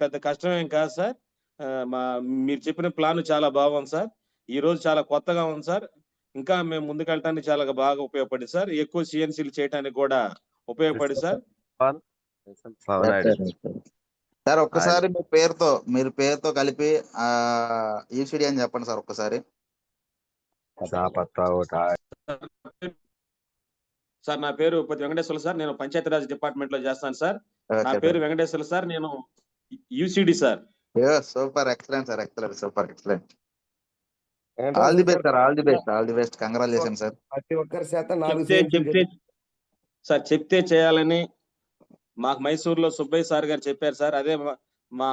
పెద్ద కష్టమేం కాదు సార్. మీరు చెప్పిన ప్లాన్ చాలా బాగుంది సార్. ఈ రోజు చాలా కొత్తగా ఉంది సార్. ఇంకా మేము ముందుకెళ్ళటానికి చాలా బాగా ఉపయోగపడింది సార్. ఎక్కువ సిఎన్సీలు చేయడానికి కూడా ఉపయోగపడింది సార్. సార్ ఒక్కసారి మీరు పేరుతో కలిపి ఈసీడీ అని చెప్పండి సార్ ఒక్కసారి. సార్ నా పేరు వెంకటేశ్వర సార్. నేను పంచాయతీరాజ్ డిపార్ట్మెంట్ లో చేస్తాను సార్. నా పేరు వెంకటేశ్వర సార్. నేను UCD sir. Super, excellent sir. Excellent, super, excellent. All the best sir. All the best. Congratulation sir. ప్రతి ఒక్కరి చేత చెప్తే చేయాలని మాకు మైసూరులో సుబ్బయ్య సార్ గారు చెప్పారు సార్. అదే మా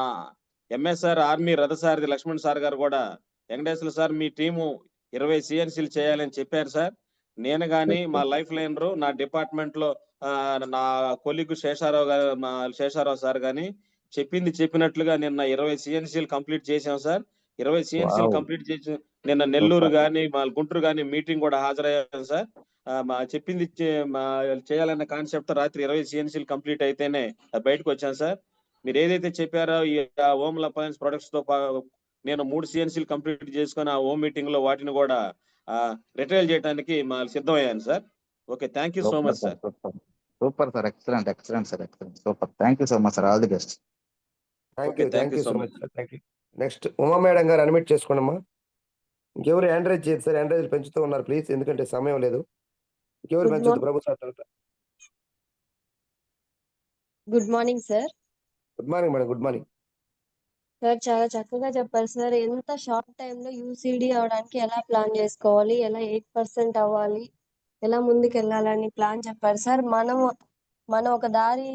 ఎంఎస్ఆర్ ఆర్మీ రథసారథి లక్ష్మణ్ సార్ గారు కూడా వెంకటేశ్వర సార్ మీ టీము 20 సిఎన్సీలు చేయాలని చెప్పారు సార్. నేను గాని మా లైఫ్ లైనర్ నా డిపార్ట్మెంట్ లో నా కొలీగ్ శేషారావు సార్ గాని చెప్పినట్లుగా నిన్న 20 సిఎన్సీలు కంప్లీట్ చేసాం సార్. 20 సిఎన్సీలు కంప్లీట్ చేసి నిన్న నెల్లూరు గాని మా గుంటూరు గాని మీటింగ్ కూడా హాజరయ్యాను సార్. చెప్పింది చేయాలన్న కాన్సెప్ట్ రాత్రి 20 సిఎన్సీలు కంప్లీట్ అయితేనే బయటకు వచ్చాను సార్. మీరు ఏదైతే చెప్పారో ఈ హోమ్ అప్లయన్స్ ప్రొడక్ట్స్ తో నేను 3 సిఎన్సీలు కంప్లీట్ చేసుకుని ఆ హోమ్ మీటింగ్ లో వాటిని కూడా రిటైల్ చేయడానికి సిద్ధమయ్యాను sir. Okay, thank you so much sir. Super sir. Excellent sir. Excellent. Super. Thank you so much sir. All the best. Thank you so much sir. Thank you. Next Uma madam గారు admit చేసుకోండి అమ్మా. ఇంకెవరు hand raise చేయదు sir, hand raise పెంచుతూ ఉన్నారు please, ఎందుకంటే సమయం లేదు. ఇంకెవరు గుడ్ పెంచొద్దు ప్రభు సార్ తర్వాత. Good morning sir. Good morning madam, good morning. Sir చాలా చక్కగా చెప్పారు సార్. ఎంత షార్ట్ టైంలో యూసీడీ అవడానికి ఎలా ప్లాన్ చేసుకోవాలి, ఎలా 8% అవ్వాలి, ఎలా ముందుకు వెళ్ళాలని ప్లాన్ చెప్పారు సార్. మనం ఒక దారి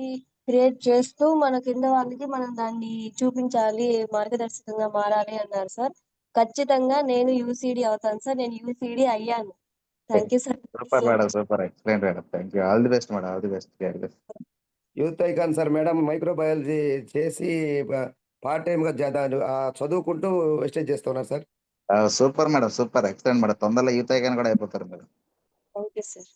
క్రియేట్ చేస్తూ మన కింద వాళ్ళకి మనం దాన్ని చూపించాలి, మార్గదర్శకంగా మారాలి అన్నారు సార్. ఖచ్చితంగా నేను యూసీడీ అవుతాను సార్. నేను యూసీడీ అయ్యాను. Thank you sir. Super madam, super, excellent madam, thank you, all the best madam, all the best. Youth icon sir madam microbiology చేసి పార్ట్ టైం గా చదువుకుంటూ వెస్టేజ్ చేస్తున్నారు sir. Super madam, super, excellent madam, తొందరలో youth icon కూడా అయిపోతారు madam. Thank you sir.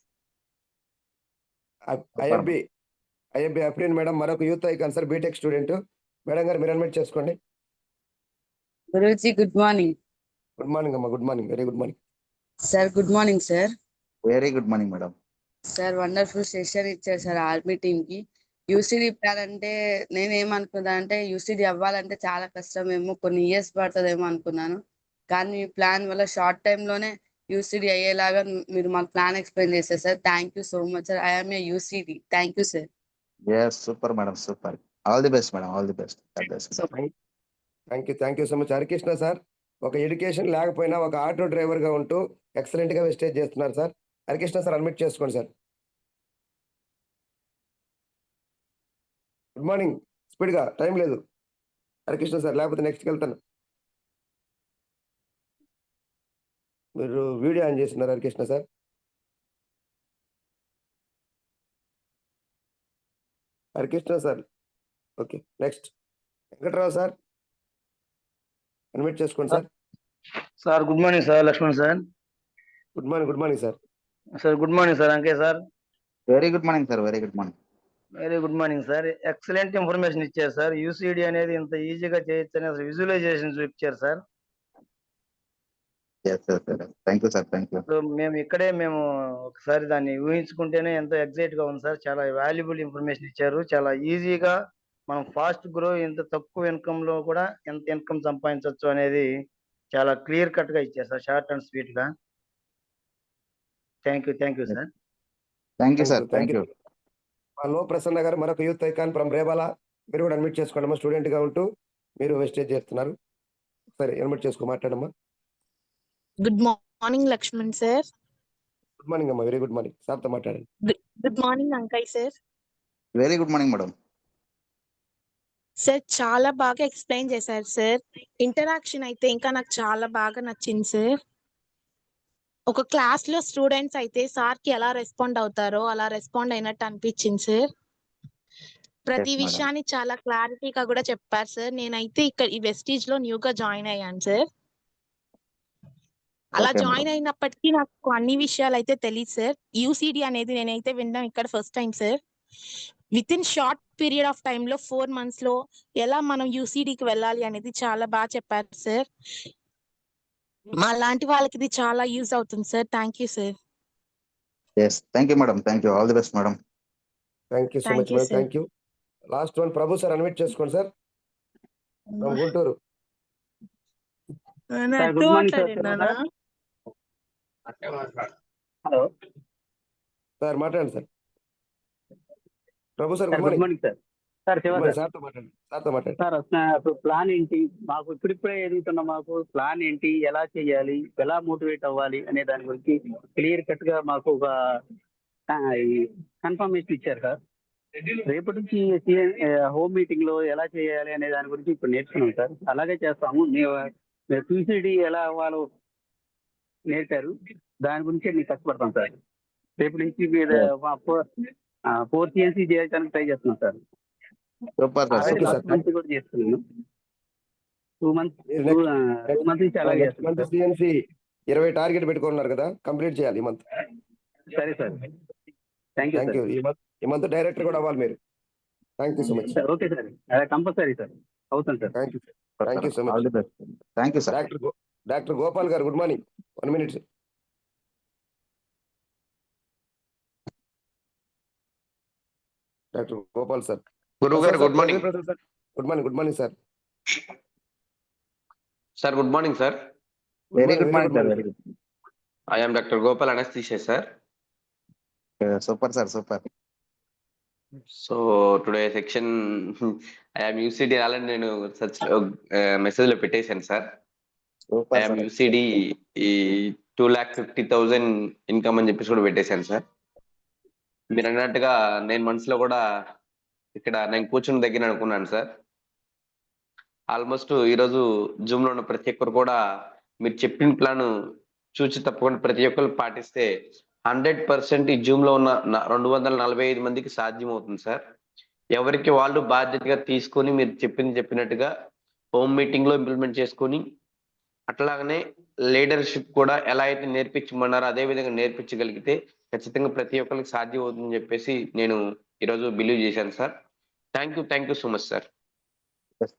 IMB Afreen madam మరొక youth icon sir, BTech student. Madam గారు మీరు అడ్మిట్ చేసుకోండి. Guruji good morning. Good morning అమ్మా, good morning, very good morning sir. Good morning sir. Very good morning madam. Sir wonderful session ఇచ్చారు sir army team కి. UCD plan అంటే నేనేమనుకున్నా అంటే UCD అవ్వాలంటే చాలా కష్టమేమో, కొన్ని ఇయర్స్ పడుతుందేమో అనుకున్నాను. కానీ మీ ప్లాన్ వల్ల షార్ట్ టైమ్ లోనే యూసీడీ అయ్యేలాగా మీరు మాకు ప్లాన్ ఎక్స్ప్లెయిన్ చేశారు sir. Thank you so much sir. I'm a UCD. Thank you sir. Super madam, super, all the best madam, all the best. Thank you so much. Harikrishna sir ఒక education లేకపోయినా ఒక auto driver గా ఉంటూ excellent గా wastage చేస్తున్నారు sir. Harikrishna sir admit చేసుకోండి sir. Good morning, speed గా, time లేదు హరికృష్ణ సార్, లేకపోతే నెక్స్ట్కి వెళ్తాను. మీరు వీడియో ఆన్ చేస్తున్నారు Harikrishna sir. Harikrishna sir okay. Next Venkatrao sir admit చేసుకోండి sir. Sir good morning sir, Laxman sir. Good morning, good morning sir. Sir good morning sir, అంకే sir. Very good morning sir, very good morning. Very good morning sir. Excellent information ఇచ్చారు sir. UCD అనేది ఇంత ఈజీగా చేయొచ్చు అని అసలు visualisation చూపించారు sir. Thank you sir, thank you. మేము ఒకసారి దాన్ని ఊహించుకుంటేనే ఎంతో ఎగ్జైట్ గా ఉంది సార్. చాలా వాల్యుబుల్ ఇన్ఫర్మేషన్ ఇచ్చారు. చాలా ఈజీగా మనం ఫాస్ట్ గ్రో, ఇంత తక్కువ ఇన్కమ్ లో కూడా ఎంత ఇన్కమ్ సంపాదించవచ్చు అనేది చాలా క్లియర్ కట్ గా ఇచ్చారు సార్, షార్ట్ అండ్ స్వీట్ గా. Thank you sir. Thank you sir, thank you. లో ప్రసన్న గారు మరొక యూత్ ఐకాన్ ఫ్రమ్ రేబాల, మీరు కూడా అడ్మిట్ చేసుకోండి అమ్మా. స్టూడెంట్ గా ఉంటూ మీరు వెస్టేజ్ చేస్తున్నారు. సరే అడ్మిట్ చేసుకో, మాట్లాడమ్మా. Good morning Lakshman sir. Good morning అమ్మా, వెరీ గుడ్ మార్నింగ్. సార్తో మాట్లాడండి. Good morning Ankayya sir. Very good morning madam. Sir చాలా బాగా ఎక్స్ప్లెయిన్ చేశారు సార్. ఇంటరాక్షన్ అయితే ఇంకా నాకు చాలా బాగా నచ్చింది సార్. ఒక క్లాస్ లో స్టూడెంట్స్ అయితే సార్ కి ఎలా రెస్పాండ్ అవుతారో అలా రెస్పాండ్ అయినట్టు అనిపించింది సార్. ప్రతి Yes, madam. విషయాన్ని చాలా క్లారిటీగా కూడా చెప్పారు సార్. నేనైతే ఇక్కడ ఈ వెస్టీజ్ లో న్యూగా జాయిన్ అయ్యాను సార్. అలా Okay, జాయిన్ madam. అయినప్పటికీ నాకు అన్ని విషయాలు అయితే తెలియదు సార్. యూసీడీ అనేది నేనైతే వినడం ఇక్కడ first time sir. With in short period of time లో 4 months లో ఎలా మనం యూసీడీకి వెళ్ళాలి అనేది చాలా బాగా చెప్పారు సార్. మా లాంటి వాళ్ళకి ఇది చాలా యూజ్ అవుతుంది sir. Thank you sir. Yes, thank you madam, thank you, all the best madam. Thank you so Thank much you, మేడం, sir. Thank you. Last one Prabhu sir admit చేసుకోండి sir, from Guntur. Good morning sir. Hello sir మాట్లాడండి sir. Prabhu sir sir, good good morning. Morning sir. Sir Shiva sir. సార్తో మాట్లాడండి, సార్తో మాట్లాడండి. Sir అసలు plan ఏంటి, మాకు ఇప్పుడిప్పుడే ఎదుగుతున్న మాకు ప్లాన్ ఏంటి, ఎలా చేయాలి, ఎలా మోటివేట్ అవ్వాలి అనే దాని గురించి క్లియర్ కట్ గా మాకు ఒక కన్ఫర్మేషన్ ఇచ్చారు సార్. రేపటి నుంచి హోమ్ మీటింగ్ లో ఎలా చేయాలి అనే దాని గురించి ఇప్పుడు నేర్చుకున్నాం సార్. అలాగే చేస్తాము. మీరు పీసీడీ ఎలా అవ్వాలో నేర్పారు, దాని గురించి నేను కష్టపడతాం సార్. రేపటి నుంచి మీరు 4 CNC చేయడానికి ట్రై చేస్తున్నాం sir. Super sir, already Okay, last sir. Month కూడా చేస్తున్నాను. 2 months నుంచి అలాగే నెక్స్ట్ మంత్ చేస్తున్నాను సార్. సిఎన్సి 20 టార్గెట్ పెట్టుకున్నారు కదా, కంప్లీట్ చేయాలి ఈ మంత్. సరే sir, thank you thank sir. You. ఈ మంత్ డైరెక్టర్ కూడా అవ్వాలి మీరు. Thank you so much. Sir okay sir, అదే కంపల్సరీ సార్, అవుతాను sir. Thank you. Thank you so much. all the best. Thank you sir. Doctor Gopal గారు good morning. 1 minute. Doctor Gopal sir. గురువు గారు good morning. Good morning, good morning sir. Sir good morning sir. Very good morning sir. Very good. I am doctor Gopal anaesthesia sir. Super sir, super. So today section I am UCD అలాంటి నేను search message లో పెట్టేశాను sir. I super yam sir. UCD ఈ 2,50,000 income అని చెప్పేసి కూడా పెట్టేశాను sir. మీరు అన్నట్టుగా నేను మనసులో కూడా ఇక్కడ నేను కూర్చుని దగ్గర అనుకున్నాను సార్. ఆల్మోస్ట్ ఈరోజు జూమ్ లో ఉన్న ప్రతి ఒక్కరు కూడా మీరు చెప్పిన ప్లాన్ చూసి తప్పకుండా ప్రతి ఒక్కరు పాటిస్తే 100% ఈ జూమ్ లో ఉన్న 245 మందికి సాధ్యం అవుతుంది సార్. ఎవరికి వాళ్ళు బాధ్యతగా తీసుకొని మీరు చెప్పినట్టుగా హోమ్ మీటింగ్ లో ఇంప్లిమెంట్ చేసుకొని అట్లాగనే లీడర్షిప్ కూడా ఎలా అయితే నేర్పించమన్నారో అదే విధంగా నేర్పించగలిగితే ఖచ్చితంగా ప్రతి ఒక్కరికి సాధ్యం అవుతుందని చెప్పేసి నేను ఈరోజు బిలీవ్ చేశాను sir. Thank you so much sir.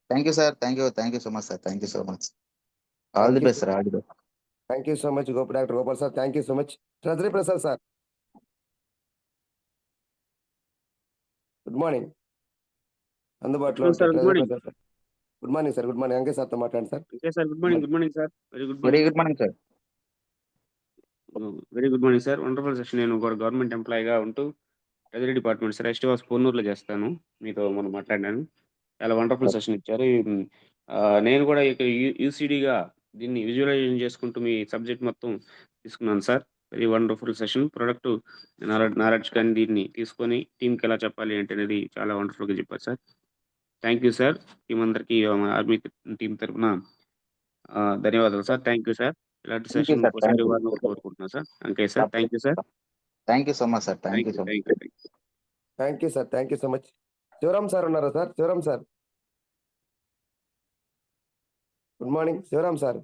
Thank you sir. Thank you so much sir. Thank you so much. All the best sir. All the best. Thank you so much doctor Gopal sir. Thank you so much. Treasury Prasad sir, good morning. అందుబాటులో sir good morning. Good morning sir. Good morning. అంకే సార్తో మాట్లాడండి sir. Okay sir good morning. Good morning sir. Very good very morning. Good morning sir. Very good morning sir. Wonderful session. నేను కూడా government ఎంప్లాయీగా ఉంటూ treasury department sir ఎస్టీవాస్ పొన్నూరులో చేస్తాను. మీతో మనం మాట్లాడినాను. చాలా వండర్ఫుల్ సెషన్ ఇచ్చారు. నేను కూడా యూసిడిగా దీన్ని విజువలైజేషన్ చేసుకుంటూ మీ సబ్జెక్ట్ మొత్తం తీసుకున్నాను sir. Very wonderful session. Product knowledge కానీ దీన్ని తీసుకొని టీంకి ఎలా చెప్పాలి అంటే అనేది చాలా వండర్ఫుల్గా చెప్పారు sir. Thank you sir. Team అందరికీ ఆర్మీ టీం తరఫున ధన్యవాదాలు సార్. Thank you sir. ఇలాంటి Thank you, సెషన్ sir. ఇంకోసారి Thank you. ఇవ్వాలని కోరుకుంటున్నాను సార్. అంకే sir. Thank you sir. Thank you so much sir. Thank you so much. Thank you sir. Thank you so much. Shivaram sir ఉన్నారా sir? Shivaram sir, good morning. Shivaram sir,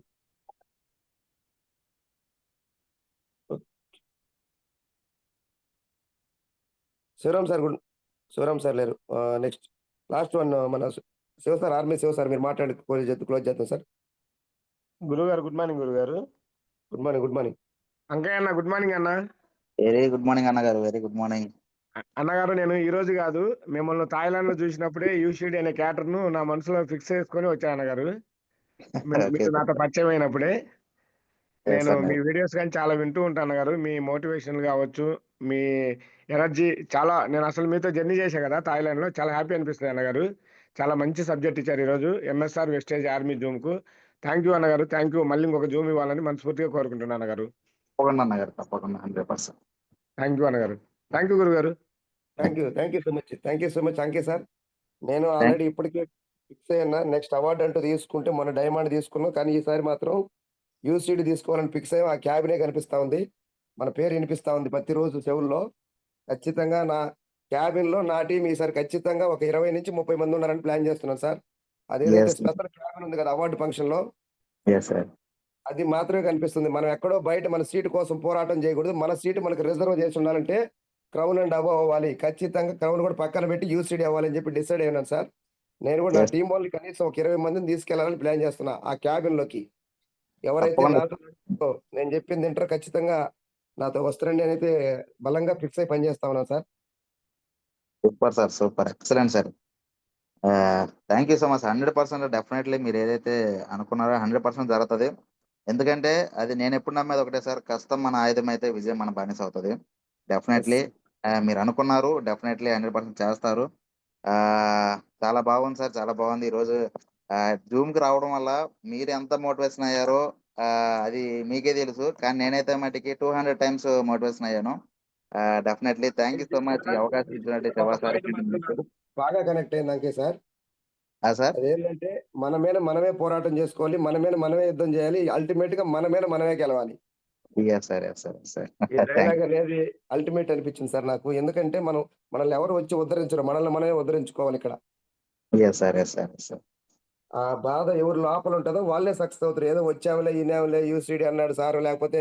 Shivaram sir లేరు. Next last one మన Shiva sir, army Shiva sir, మీరు మాట్లాడి close చేద్దాం sir. గురుగారు good morning. గురుగారు good morning. Good morning. Ankaiah అన్న good morning అన్న. వెరీ గుడ్ మార్నింగ్ అన్నగారు. వెరీ గుడ్ మార్నింగ్ అన్నగారు. నేను ఈ రోజు కాదు, మిమ్మల్ని థాయిలాండ్ లో చూసినప్పుడే యూసిడి అనే క్యాటర్ ను నా మనసులో ఫిక్స్ చేసుకొని వచ్చాను అన్నగారు. మీరు నాతో పరిచయం అయినప్పుడే నేను మీ వీడియోస్ కానీ చాలా వింటూ ఉంటాను గారు. మీ మోటివేషన్ కావచ్చు, మీ ఎనర్జీ చాలా, నేను అసలు మీతో జర్నీ చేశాను కదా థాయిలాండ్ లో, చాలా హ్యాపీ అనిపిస్తుంది అన్నగారు. చాలా మంచి సబ్జెక్ట్ ఇచ్చారు ఈరోజు ఎంఎస్ఆర్ వెస్టేజ్ ఆర్మీ జూమ్ కు. థ్యాంక్ యూ అన్నగారు. Thank you. మళ్ళీ ఇంకొక జూమ్ ఇవ్వాలని మనస్ఫూర్తిగా కోరుకుంటున్నాను అన్నగారు. తప్పకుండా అన్నగారు. తప్పకుండా 100%. థ్యాంక్ యూ అన్నగారు. థ్యాంక్ యూ గురుగారు. Thank you so much. Thank you so much అంకే సార్. నేను ఆల్రెడీ ఇప్పటికే ఫిక్స్ అయ్యా. నెక్స్ట్ అవార్డు అంటూ తీసుకుంటే మొన్న డైమండ్ తీసుకున్నాం, కానీ ఈసారి మాత్రం యూసిడి తీసుకోవాలని ఫిక్స్ అయ్యాం. ఆ క్యాబినే కనిపిస్తా ఉంది, మన పేరు వినిపిస్తా ఉంది ప్రతిరోజు చెవుల్లో. ఖచ్చితంగా నా క్యాబిన్ లో నా టీం ఈసారి ఖచ్చితంగా ఒక 20 నుంచి 30 మంది ఉన్నారని ప్లాన్ చేస్తున్నాను సార్. అదేదైతే స్పెషల్ క్యాబిన్ ఉంది కదా అవార్డు ఫంక్షన్ లో, అది మాత్రమే కనిపిస్తుంది. మనం ఎక్కడో బయట మన సీటు కోసం పోరాటం చేయకూడదు. మన సీటు మనకు రిజర్వ్ చేసి ఉండాలంటే క్రౌన్ అండ్ అబవ్ అవ్వాలి. ఖచ్చితంగా క్రౌన్ కూడా పక్కన పెట్టి యూసిడి అవ్వాలని చెప్పి డిసైడ్ అయినాను సార్. నేను కూడా నా టీం వాళ్ళని కనీసం ఒక 20 మందిని తీసుకెళ్లాలని ప్లాన్ చేస్తున్నా ఆ క్యాబిన్ లోకి. ఎవరైతే నాతో నేను చెప్పింది వింటారో ఖచ్చితంగా నాతో వస్తారండి అని అయితే బలంగా ఫిక్స్ అయి పనిచేస్తా ఉన్నాను sir. Super sir. Super. Excellent sir. Thank you so much. 100% definitely మీరు ఏదైతే అనుకున్నారో 100% జరుగుతుంది. ఎందుకంటే అది నేను ఎప్పుడు నమ్మేది ఒకటే సార్, కష్టం మన ఆయుధం అయితే విజయం మన బానిస అవుతుంది. డెఫినెట్లీ మీరు అనుకున్నారు, డెఫినెట్లీ 100% చేస్తారు. చాలా బాగుంది సార్. చాలా బాగుంది. ఈరోజు జూమ్ కి రావడం వల్ల మీరు ఎంత మోటివేషన్ అయ్యారో అది మీకే తెలుసు, కానీ నేనైతే మటుకి 200 times మోటివేషన్ అయ్యాను. Definitely thank you so much. ఈ అవకాశం ఇచ్చినట్టు శివ సార్ బాగా కనెక్ట్ అయింది అంకే సార్. సార్ అదేంటంటే మన మీద మనమే పోరాటం చేసుకోవాలి, మన మీద మనమే యుద్ధం చేయాలి, అల్టిమేట్ గా మన మీద మనమే గెలవాలి. అనేది అల్టిమేట్ అనిపించింది సార్ నాకు. ఎందుకంటే మనల్ని ఎవరు వచ్చి ఉద్ధరించరు, మనల్ని మనమే ఉద్ధరించుకోవాలి ఇక్కడ. ఆ బాధ ఎవరు లోపల ఉంటుందో వాళ్ళే సక్సెస్ అవుతారు. ఏదో వచ్చాములే ఈనాములే యూసిడి అన్నాడు సార్, లేకపోతే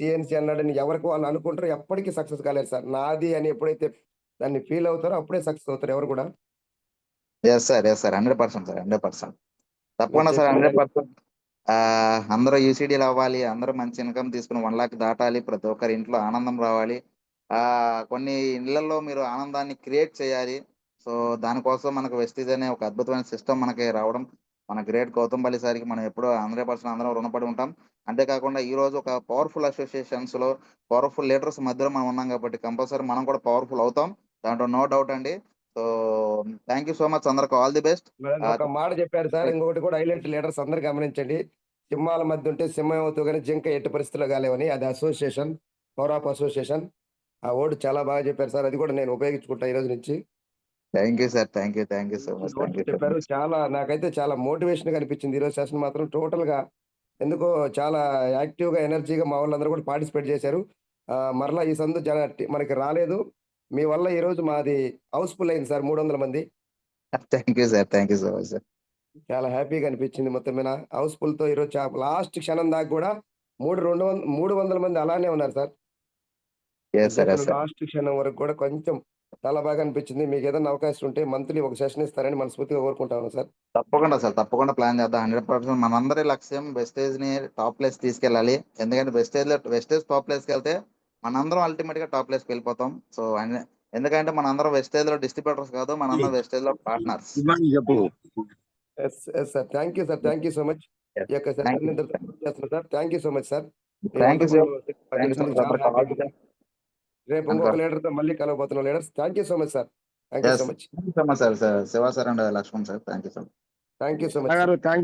సిఎన్సి అన్నాడని ఎవరికి వాళ్ళు అనుకుంటారు, ఎప్పటికీ సక్సెస్ కాలేదు సార్. నాది అని ఎప్పుడైతే దాన్ని ఫీల్ అవుతారో అప్పుడే సక్సెస్ అవుతారు ఎవరు కూడా. 100% సార్. 100% తప్పకుండా సార్. 100% అందరూ యూసిడీలు అవ్వాలి, అందరూ మంచి ఇన్కమ్ తీసుకుని 1 lakh దాటాలి, ప్రతి ఒక్కరి ఇంట్లో ఆనందం రావాలి. కొన్ని ఇళ్లలో మీరు ఆనందాన్ని క్రియేట్ చేయాలి. సో దానికోసం మనకు వెస్టీజ్ అనే ఒక అద్భుతమైన సిస్టమ్ మనకి రావడం మన గ్రేట్ గౌతంపల్లి సార్కి మనం ఎప్పుడూ 100% అందరం రుణపడి ఉంటాం. అంతేకాకుండా ఈ రోజు ఒక పవర్‌ఫుల్ అసోసియేషన్స్‌లో, పవర్‌ఫుల్ లీడర్స్ మధ్యలో మనం ఉన్నాం కాబట్టి కంపల్సరీ మనం కూడా పవర్‌ఫుల్ అవుతాం. దాంట్లో నో డౌట్ అండి. So, thank you so much అందరికి ఆల్ ది బెస్ట్. ఒక మాట చెప్పారు సార్. ఇంకొకటి కూడా హైలైట్ లీడర్స్ అందరూ గమనించండి. సింహాల మధ్య ఉంటే సింహం అవుతావు గానీ జింక ఎట్టి పరిస్థితుల్లో కాలేవని. అది అసోసియేషన్, పవర్ ఆఫ్ అసోసియేషన్. ఆ వర్డ్ చాలా బాగా చెప్పారు సార్. అది కూడా నేను ఉపయోగించుకుంటా ఈ రోజు నుంచి. Thank you sir. Thank you so much. Thank you so చెప్పారు. మచ్. చాలా నాకైతే చాలా మోటివేషన్‌గా అనిపించింది. ఈరోజు సెషన్ మాత్రం టోటల్‌గా ఎందుకో చాలా యాక్టివ్‌గా, ఎనర్జీగా మా వాళ్ళందరూ కూడా పార్టిసిపేట్ చేశారు. మరలా ఈ సందు మనకి రాలేదు. మీ వల్ల ఈరోజు మాది హౌస్‌ఫుల్ అయింది సార్ 300 మంది. Thank you sir. Thank you so much sir. చాలా హ్యాపీగా అనిపించింది మొత్తం మీద. హౌస్‌ఫుల్‌తో ఈరోజు లాస్ట్ క్షణం దాకా కూడా 300 మంది అలానే ఉన్నారు sir. Yes sir. Yes sir. Last క్షణం వరకు కూడా కొంచెం చాలా బాగా అనిపించింది. మీకు ఏదైనా అవకాశం ఉంటే మంత్లీ ఒక సెషన్ ఇస్తారని మనస్ఫూర్తిగా కోరుకుంటాను సార్. తప్పకుండా సార్. తప్పకుండా ప్లాన్ చేద్దాం. 100% మనందరి లక్ష్యం వెస్టేజ్‌ని టాప్ ప్లేస్ తీసుకెళ్ళాలి. ఎందుకంటే వెస్టేజ్ టాప్ ప్లేస్‌కెళ్తే మనందరం అల్టిమేట్‌గా టాప్ ప్లేస్‌కి వెళ్ళిపోతాం. సో, ఎందుకంటే మనందరం వెస్టేజ్‌లో డిస్ట్రిబ్యూటర్స్ కాదు. మనందరం వెస్టేజ్‌లో పార్ట్నర్స్. చెప్పు. Yes. Yes sir. Thank you sir. Thank you so much. ఈ యొక్క థాంక్ సెషన్ యూ. ఇంతటితో పూర్తి చేస్తున్నాను sir. Thank you so much sir. Me thank you wonderful sir. మాకు థాంక్ యూ సో ఇచ్చినందుకు మచ్. చాలా అందరికి ఆల్ ది హ్యాపీగా ఉంది. బెస్ట్. రేపు అనుకో ఇంకొక లీడర్‌తో మళ్ళీ కలవబోతున్నాం leaders. Thank you so much sir. Thank you yes. So much. Thank you so much sir. Shiva sir and Laxman sir. Thank you so much. Thank you so much గారు సార్. థాంక్